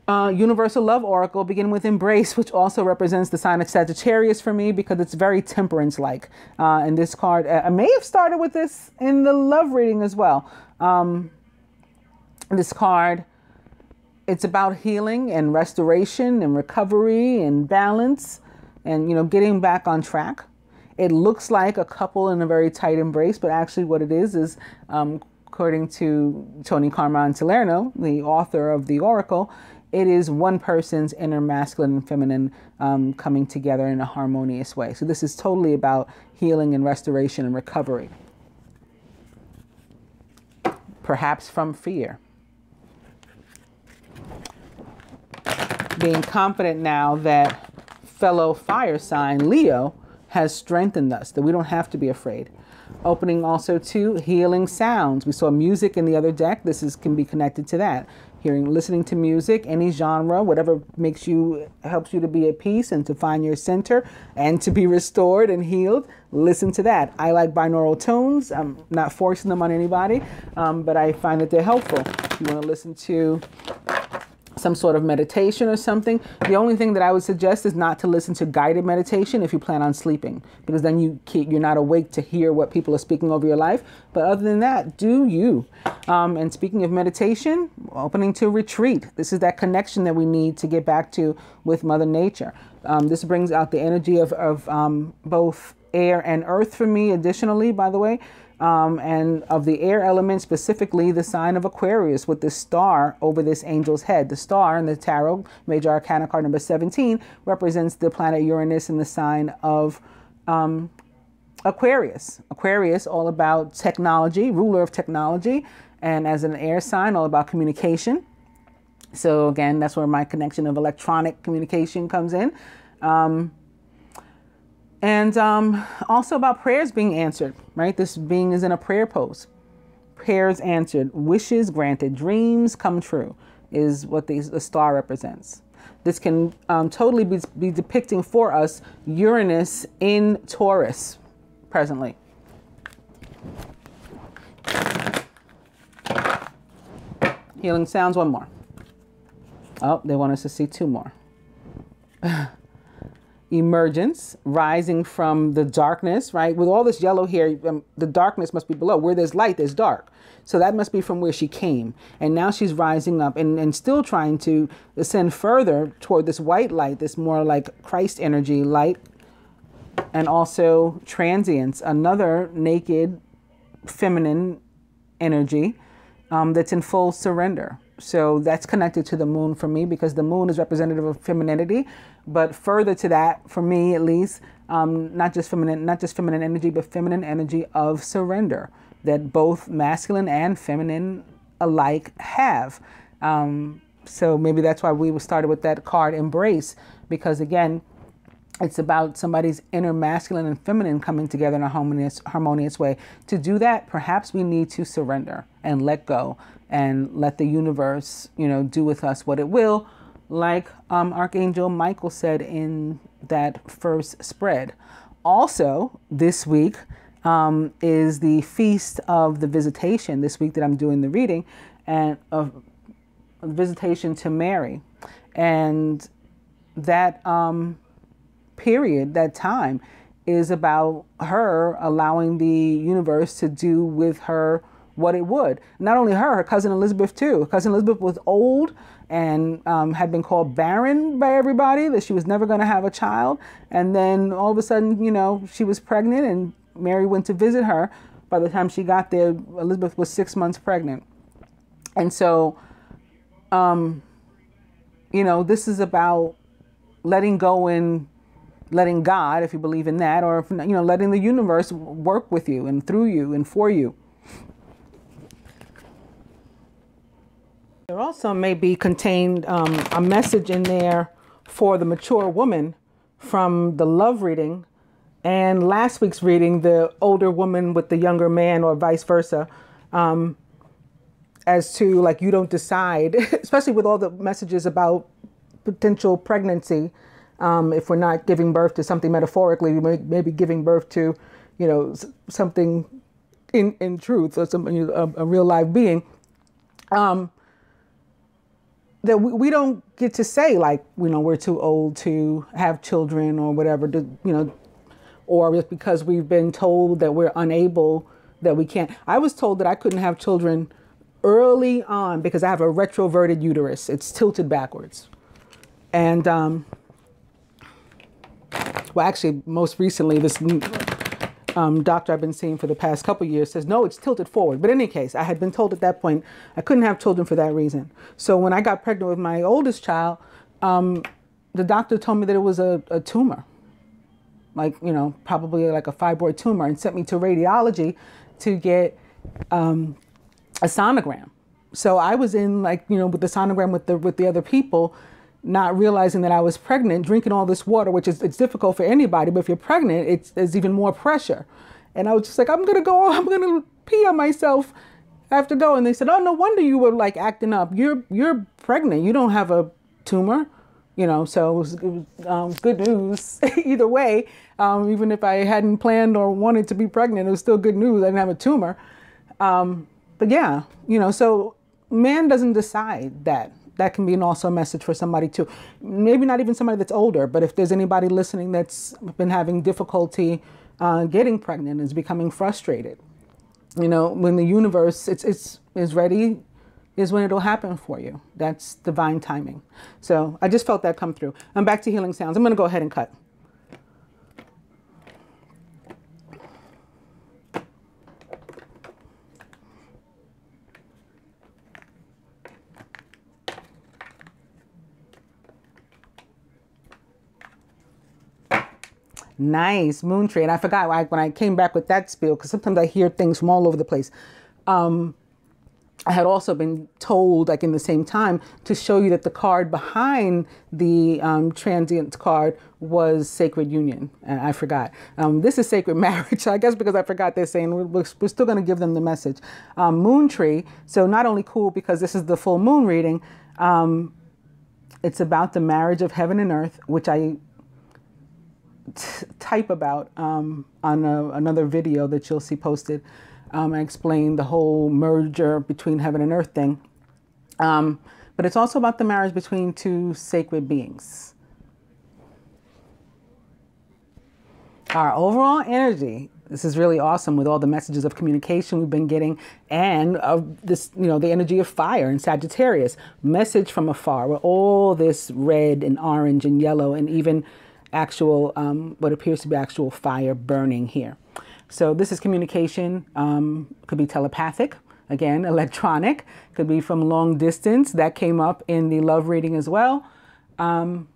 Universal Love Oracle, begin with Embrace, which also represents the sign of Sagittarius for me because it's very temperance-like. And this card, I may have started with this in the love reading as well. This card, it's about healing and restoration and recovery and balance and, getting back on track. It looks like a couple in a very tight embrace, but actually what it is according to Tony Carmine Salerno, the author of the Oracle, it is one person's inner masculine and feminine coming together in a harmonious way. So this is totally about healing and restoration and recovery. Perhaps from fear. Being confident now that fellow fire sign Leo has strengthened us, that we don't have to be afraid. Opening also to healing sounds. We saw music in the other deck. This can be connected to that. Listening to music, any genre, whatever helps you to be at peace and to find your center and to be restored and healed. Listen to that. I like binaural tones. I'm not forcing them on anybody, but I find that they're helpful. You want to listen to some sort of meditation or something. The only thing that I would suggest is not to listen to guided meditation if you plan on sleeping, because then you're not awake to hear what people are speaking over your life. But other than that, do you. And speaking of meditation, opening to retreat. This is that connection that we need to get back to with Mother Nature. This brings out the energy of both air and earth for me, additionally, by the way. And of the air element, specifically the sign of Aquarius with the star over this angel's head. The star in the tarot, Major Arcana card number 17, represents the planet Uranus in the sign of Aquarius. Aquarius, all about technology, ruler of technology, and as an air sign, all about communication. So again, that's where my connection of electronic communication comes in. And also about prayers being answered, right? This being is in a prayer pose. Prayers answered, wishes granted, dreams come true is what the star represents. This can totally be depicting for us Uranus in Taurus presently. Healing sounds, one more. Oh, they want us to see two more. Emergence, rising from the darkness, right? With all this yellow here, the darkness must be below. Where there's light, there's dark. So that must be from where she came. And now she's rising up and still trying to ascend further toward this white light, this more like Christ energy light. And also transience, another naked feminine energy that's in full surrender. So that's connected to the moon for me, because the moon is representative of femininity. But further to that, for me at least, not just feminine energy, but feminine energy of surrender that both masculine and feminine alike have. So maybe that's why we started with that card, Embrace, because again, it's about somebody's inner masculine and feminine coming together in a harmonious way. To do that, perhaps we need to surrender and let go and let the universe, do with us what it will, like Archangel Michael said in that first spread. Also, this week is the feast of the visitation, this week that I'm doing the reading, and of visitation to Mary. And that period, that time, is about her allowing the universe to do with her what it would. Not only her cousin Elizabeth too. Her cousin Elizabeth was old and had been called barren by everybody, that she was never going to have a child. And then all of a sudden, she was pregnant and Mary went to visit her. By the time she got there, Elizabeth was 6 months pregnant. And so, this is about letting go and letting God, if you believe in that, or, letting the universe work with you and through you and for you. There also may be contained a message in there for the mature woman from the love reading And last week's reading, the older woman with the younger man, or vice versa, as to like, you don't decide, especially with all the messages about potential pregnancy. If we're not giving birth to something metaphorically, we may be giving birth to, you know, something in truth, or some, you know, a real live being. That we don't get to say, like, you know, we're too old to have children or whatever, to, you know, or just because we've been told that we're unable, that we can't. I was told that I couldn't have children early on because I have a retroverted uterus. It's tilted backwards. And, well, actually, most recently, this doctor I've been seeing for the past couple of years says, no, it's tilted forward. But in any case, I had been told at that point I couldn't have children for that reason. So when I got pregnant with my oldest child, the doctor told me that it was a tumor, like, you know, probably like a fibroid tumor, and sent me to radiology to get a sonogram. So I was in, like, you know, with the sonogram with the other people, not realizing that I was pregnant, drinking all this water, which is, it's difficult for anybody, but if you're pregnant, there's even more pressure. And I was just like, I'm going to pee on myself. I have to go. And they said, oh, no wonder you were like acting up. You're pregnant. You don't have a tumor, you know, so it was good news either way. Even if I hadn't planned or wanted to be pregnant, it was still good news. I didn't have a tumor. But yeah, you know, so man doesn't decide that. That can be also a message for somebody too. Maybe not even somebody that's older, but if there's anybody listening that's been having difficulty getting pregnant, is becoming frustrated, you know, when the universe is ready, is when it'll happen for you. That's divine timing. So I just felt that come through. I'm back to healing sounds. I'm going to go ahead and cut. Nice, moon tree. And I forgot when I came back with that spiel, because sometimes I hear things from all over the place. I had also been told, like in the same time, to show you that the card behind the transient card was sacred union. And I forgot. This is sacred marriage. I guess because I forgot, they're saying we're still going to give them the message. Moon tree. So not only cool because this is the full moon reading, it's about the marriage of heaven and earth, which I type about on another video that you'll see posted. I explain the whole merger between heaven and earth thing. But it's also about the marriage between two sacred beings. Our overall energy, this is really awesome with all the messages of communication we've been getting, and of this, you know, the energy of fire in Sagittarius, message from afar, with all this red and orange and yellow, and even actual, what appears to be actual fire burning here. So this is communication, could be telepathic, again, electronic, could be from long distance. That came up in the love reading as well. You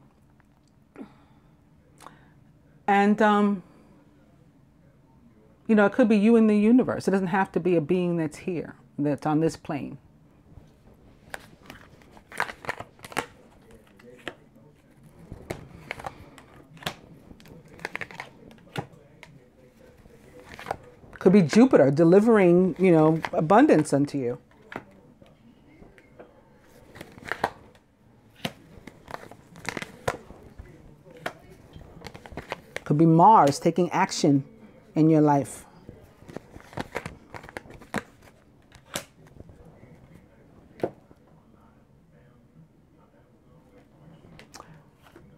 know, it could be you in the universe. It doesn't have to be a being that's here, that's on this plane. Could be Jupiter delivering, you know, abundance unto you. Could be Mars taking action in your life.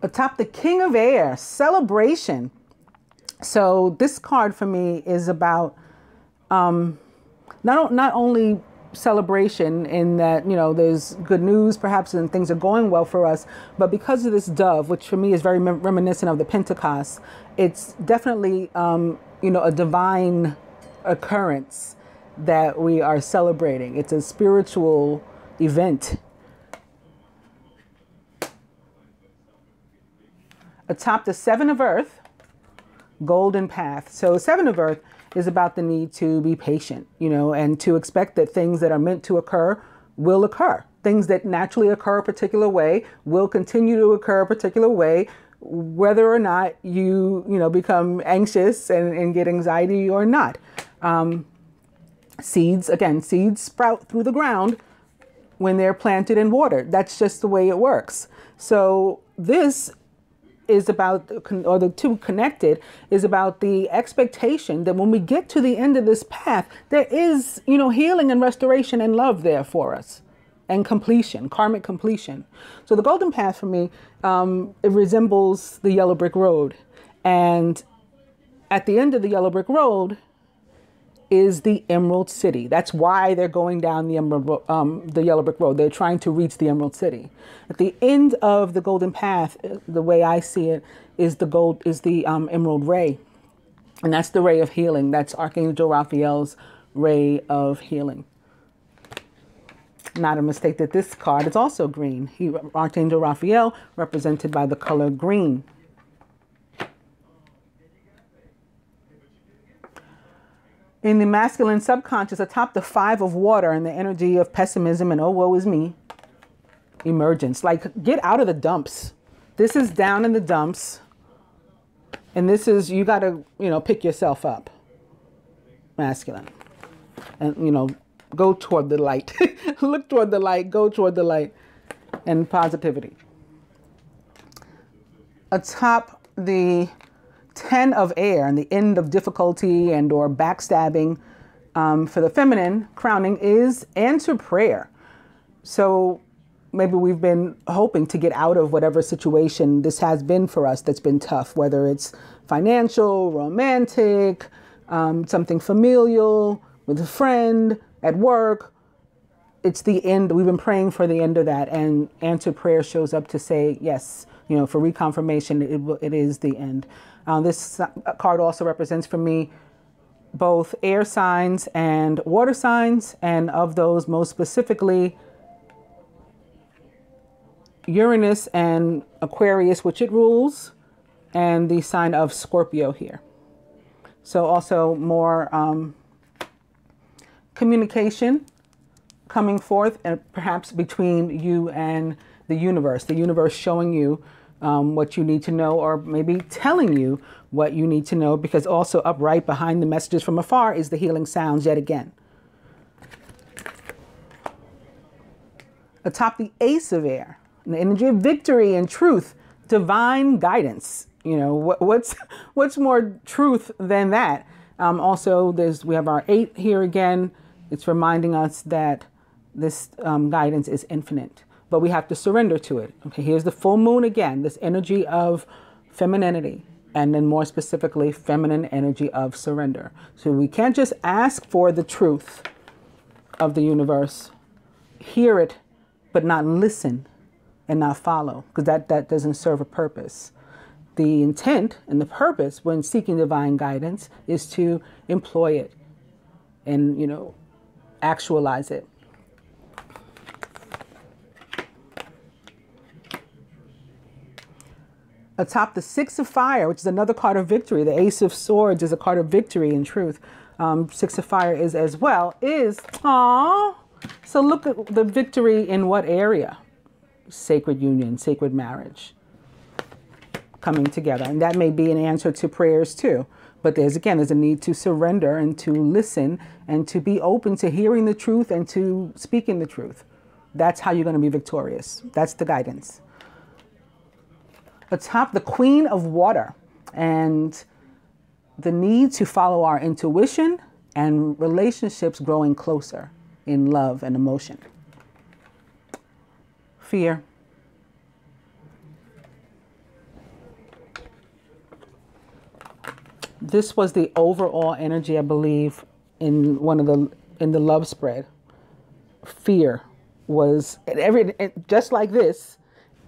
Atop the King of Air, celebration. So this card for me is about not only celebration in that, you know, there's good news perhaps and things are going well for us, but because of this dove, which for me is very reminiscent of the Pentecost, it's definitely, you know, a divine occurrence that we are celebrating. It's a spiritual event. Atop the Seven of Earth, golden path. So Seven of Earth is about the need to be patient, you know, and to expect that things that are meant to occur will occur. Things that naturally occur a particular way will continue to occur a particular way. whether or not you become anxious and get anxiety or not. Seeds sprout through the ground when they're planted and watered. That's just the way it works. So this is about, or the two connected, is about the expectation that when we get to the end of this path, there is, healing and restoration and love there for us, and completion, karmic completion. So the golden path for me, it resembles the yellow brick road. And at the end of the yellow brick road is the Emerald City. That's why they're going down the yellow brick road. They're trying to reach the Emerald City. At the end of the golden path, the way I see it, is the emerald ray, and that's the ray of healing. That's Archangel Raphael's ray of healing. Not a mistake that this card is also green. Archangel Raphael, represented by the color green. In the masculine subconscious, atop the 5 of water and the energy of pessimism and oh, woe is me, emergence. Like, get out of the dumps. This is down in the dumps. And this is, you got to, pick yourself up. Masculine. And, go toward the light. Look toward the light. Go toward the light. And positivity. Atop the 10 of air and the end of difficulty and or backstabbing, for the feminine, crowning is answer prayer. So maybe we've been hoping to get out of whatever situation this has been for us that's been tough, whether it's financial, romantic, something familial, with a friend, at work. It's the end. We've been praying for the end of that, and answer prayer shows up to say, yes, for reconfirmation, it is the end. This card also represents for me both air signs and water signs, and of those most specifically Uranus and Aquarius, which it rules, and the sign of Scorpio here. So also more communication coming forth, and perhaps between you and the universe showing you what you need to know, or maybe telling you what you need to know, because also up right behind the messages from afar is the healing sounds yet again. Atop the Ace of Air, the energy of victory and truth, divine guidance. What's more truth than that? Also, we have our 8 here again. It's reminding us that this guidance is infinite, but we have to surrender to it. Okay, here's the full moon again, this energy of femininity, and then more specifically, feminine energy of surrender. So we can't just ask for the truth of the universe, hear it, but not listen and not follow, because that doesn't serve a purpose. The intent and the purpose when seeking divine guidance is to employ it and, actualize it. Atop the 6 of Fire, which is another card of victory. The Ace of Swords is a card of victory and truth. 6 of Fire is as well. So look at the victory in what area? Sacred union, sacred marriage coming together. And that may be an answer to prayers too. But there's a need to surrender and to listen and to be open to hearing the truth and to speaking the truth. That's how you're going to be victorious. That's the guidance. Atop the Queen of Water and the need to follow our intuition and relationships growing closer in love and emotion. Fear. This was the overall energy, I believe, in the love spread. Fear was just like this.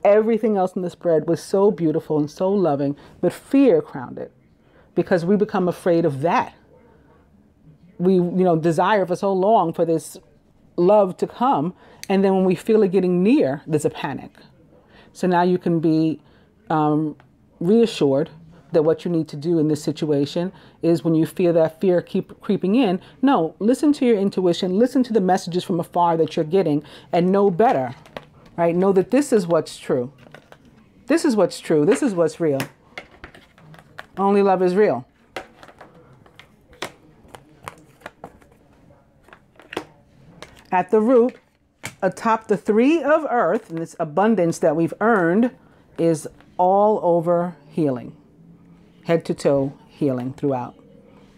Everything else in the spread was so beautiful and so loving, but fear crowned it, because we become afraid of that. We, desire for so long for this love to come, and then when we feel it getting near, there's a panic. So now you can be reassured that what you need to do in this situation is, when you feel that fear keep creeping in, no, listen to your intuition, listen to the messages from afar that you're getting, and know better, right? Know that this is what's true. This is what's true. This is what's real. Only love is real. At the root, atop the 3 of earth, and this abundance that we've earned is all over healing. Head to toe healing throughout.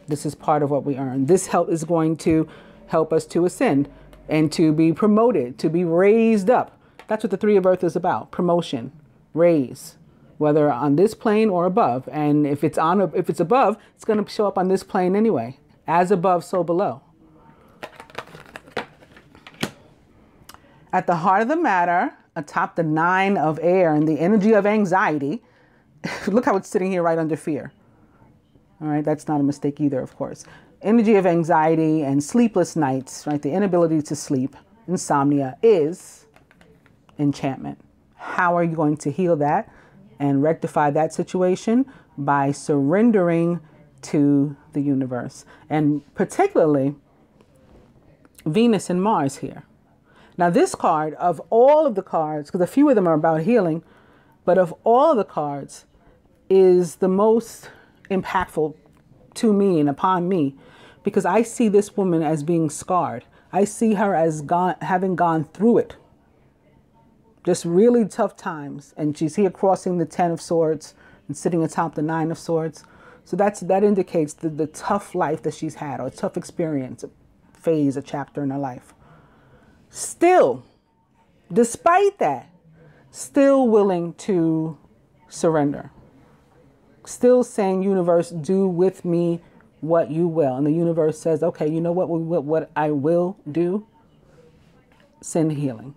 This is part of what we earn. This help is going to help us to ascend and to be promoted, to be raised up. That's what the 3 of earth is about. Promotion, raise, whether on this plane or above. And if it's above, it's going to show up on this plane anyway. As above, so below. At the heart of the matter, atop the 9 of air and the energy of anxiety, look how it's sitting here right under fear. All right, that's not a mistake either, of course. Energy of anxiety and sleepless nights, right? The inability to sleep, insomnia, is enchantment. How are you going to heal that and rectify that situation? By surrendering to the universe. And particularly Venus and Mars here. Now this card, of all of the cards, because a few of them are about healing, but of all of the cards, is the most impactful to me and upon me, because I see this woman as being scarred. I see her as having gone through it. Just really tough times. And she's here crossing the 10 of swords and sitting atop the 9 of swords. So that indicates the tough life that she's had, or a tough experience, a phase, a chapter in her life. Still, despite that, still willing to surrender. Still saying, universe, do with me what you will. And the universe says, okay, you know what I will do? Send healing.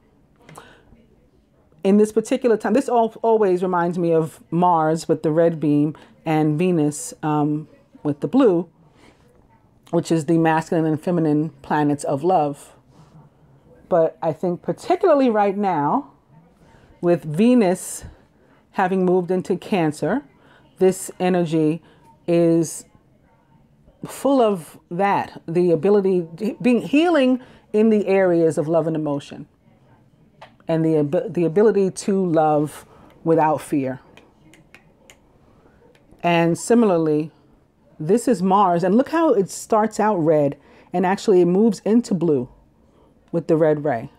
In this particular time, this always reminds me of Mars with the red beam and Venus with the blue, which is the masculine and feminine planets of love. But I think particularly right now, with Venus having moved into Cancer, this energy is full of that, the ability, healing in the areas of love and emotion, and the ability to love without fear. And similarly, this is Mars, and look how it starts out red, and actually it moves into blue with the red ray.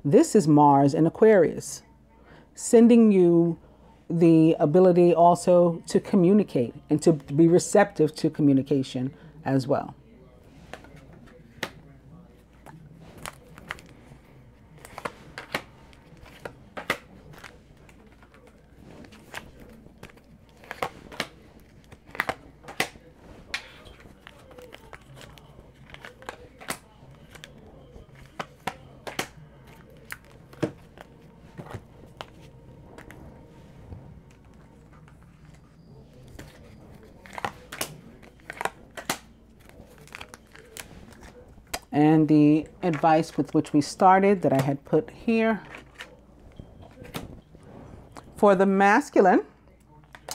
This is Mars in Aquarius, sending you the ability also to communicate and to be receptive to communication as well. And the advice with which we started that I had put here. For the masculine,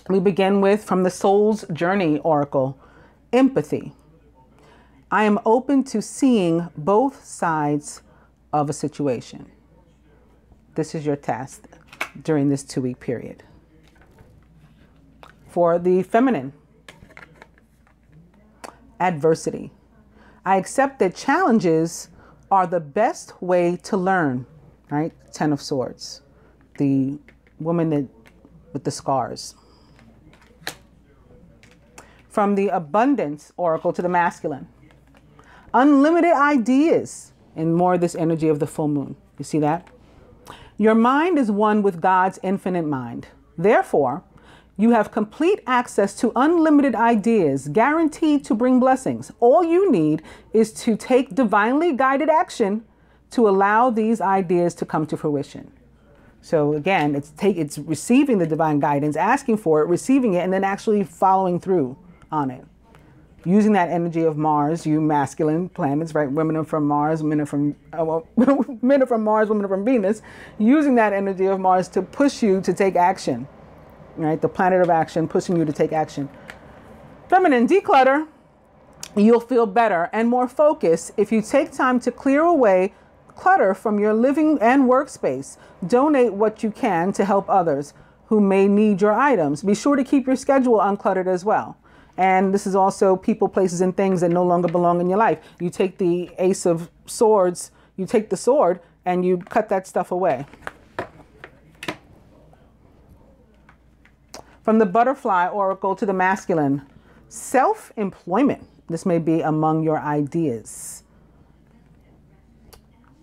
we begin with, from the Soul's Journey Oracle, empathy. I am open to seeing both sides of a situation. This is your task during this 2-week period. For the feminine, adversity. I accept that challenges are the best way to learn, right? 10 of Swords, the woman with the scars. From the Abundance Oracle to the masculine, unlimited ideas, and more of this energy of the full moon. You see that? Your mind is one with God's infinite mind. Therefore, you have complete access to unlimited ideas, guaranteed to bring blessings. All you need is to take divinely guided action to allow these ideas to come to fruition. So again, it's receiving the divine guidance, asking for it, receiving it, and then actually following through on it. Using that energy of Mars, you masculine planets, right? Women are from Mars, men are from men are from Mars, women are from Venus. Using that energy of Mars to push you to take action. Right, the planet of action, pushing you to take action. Feminine, declutter. You'll feel better and more focused if you take time to clear away clutter from your living and workspace. Donate what you can to help others. who may need your items. Be sure to keep your schedule uncluttered as well. And this is also people, places, and things that no longer belong in your life. You take the Ace of Swords, you take the sword, and you cut that stuff away. From the Butterfly Oracle to the Masculine, self-employment. This may be among your ideas.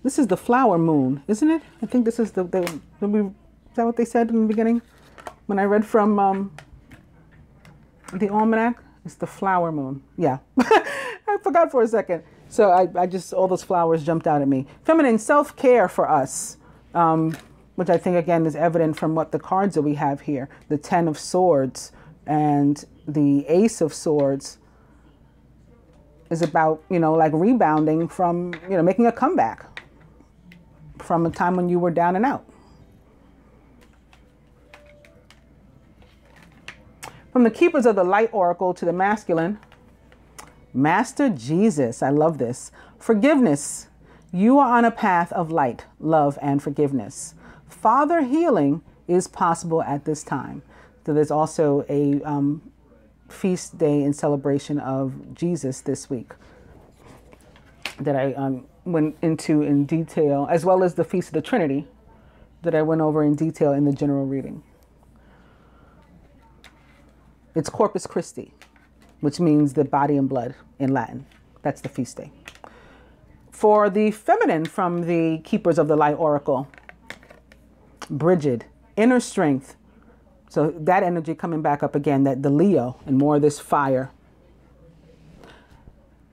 This is the flower moon, isn't it? I think this is is that what they said in the beginning? When I read from the almanac, it's the flower moon. Yeah, I forgot for a second. So I just, all those flowers jumped out at me. Feminine self-care for us, which I think, again, is evident from what the cards that we have here. The 10 of Swords and the Ace of Swords is about, like rebounding from, making a comeback from a time when you were down and out. From the Keepers of the Light Oracle to the Masculine, Master Jesus. I love this. Forgiveness. You are on a path of light, love, and forgiveness. Father healing is possible at this time. So there's also a feast day in celebration of Jesus this week that I went into in detail, as well as the Feast of the Trinity that I went over in detail in the general reading. It's Corpus Christi, which means the body and blood in Latin. That's the feast day. For the feminine from the Keepers of the Light Oracle, Bridget, inner strength. So that energy coming back up again, that the Leo and more of this fire.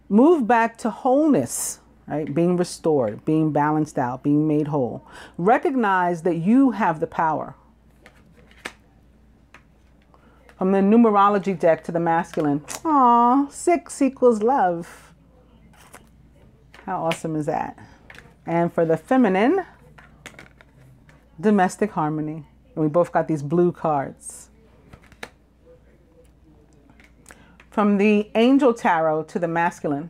Move back to wholeness, right? Being restored, being balanced out, being made whole. Recognize that you have the power. From the numerology deck to the masculine, 6 equals love. How awesome is that? And for the feminine, domestic harmony. And we both got these blue cards. From the Angel Tarot to the masculine,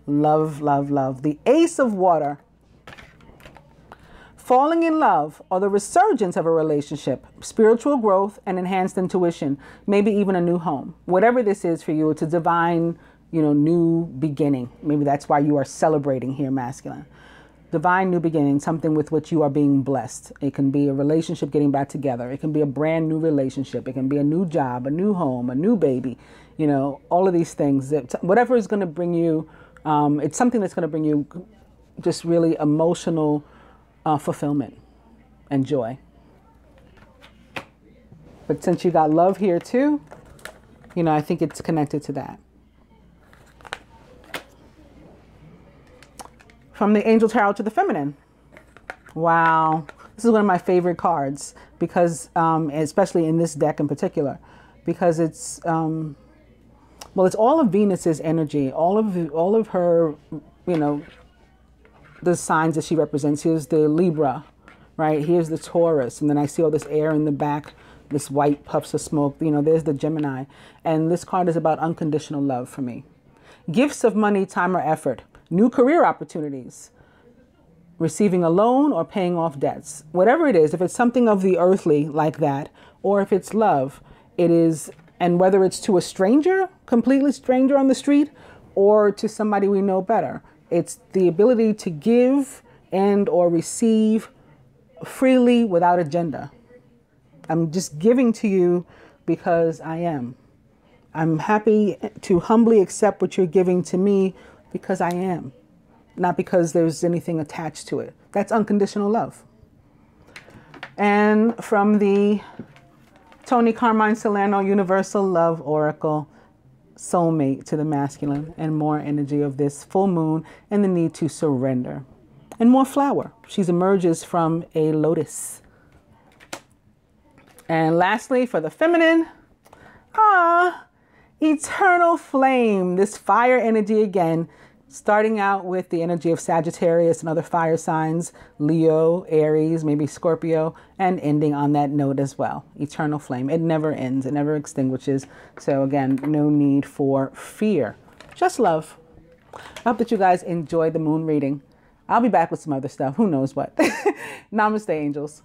love, love, love. The Ace of Water. Falling in love or the resurgence of a relationship, spiritual growth and enhanced intuition, maybe even a new home. Whatever this is for you, it's a divine, new beginning. Maybe that's why you are celebrating here, masculine. Divine new beginning, something with which you are being blessed. It can be a relationship getting back together. It can be a brand new relationship. It can be a new job, a new home, a new baby, all of these things. Whatever is going to bring you, it's something that's going to bring you just really emotional fulfillment and joy. But since you got love here too, I think it's connected to that. From the Angel Tarot to the feminine. Wow. This is one of my favorite cards because, especially in this deck in particular, because it's, it's all of Venus's energy, all of her, the signs that she represents. Here's the Libra, right? Here's the Taurus. And then I see all this air in the back, this white puffs of smoke. There's the Gemini. And this card is about unconditional love for me. Gifts of money, time, or effort. New career opportunities. Receiving a loan or paying off debts. Whatever it is, if it's something of the earthly like that, or if it's love, it is, and whether it's to a stranger, completely stranger on the street, or to somebody we know better. It's the ability to give and or receive freely without agenda. I'm just giving to you because I am. I'm happy to humbly accept what you're giving to me because I am, not because there's anything attached to it. That's unconditional love. And from the Tony Carmine Salerno Universal Love Oracle, soulmate to the masculine, and more energy of this full moon and the need to surrender. And more flower. She emerges from a lotus. And lastly, for the feminine, eternal flame. This fire energy again, starting out with the energy of Sagittarius and other fire signs, Leo, Aries, maybe Scorpio, and ending on that note as well. Eternal flame. It never ends. It never extinguishes. So again, no need for fear. Just love. I hope that you guys enjoyed the moon reading. I'll be back with some other stuff. Who knows what. Namaste, angels.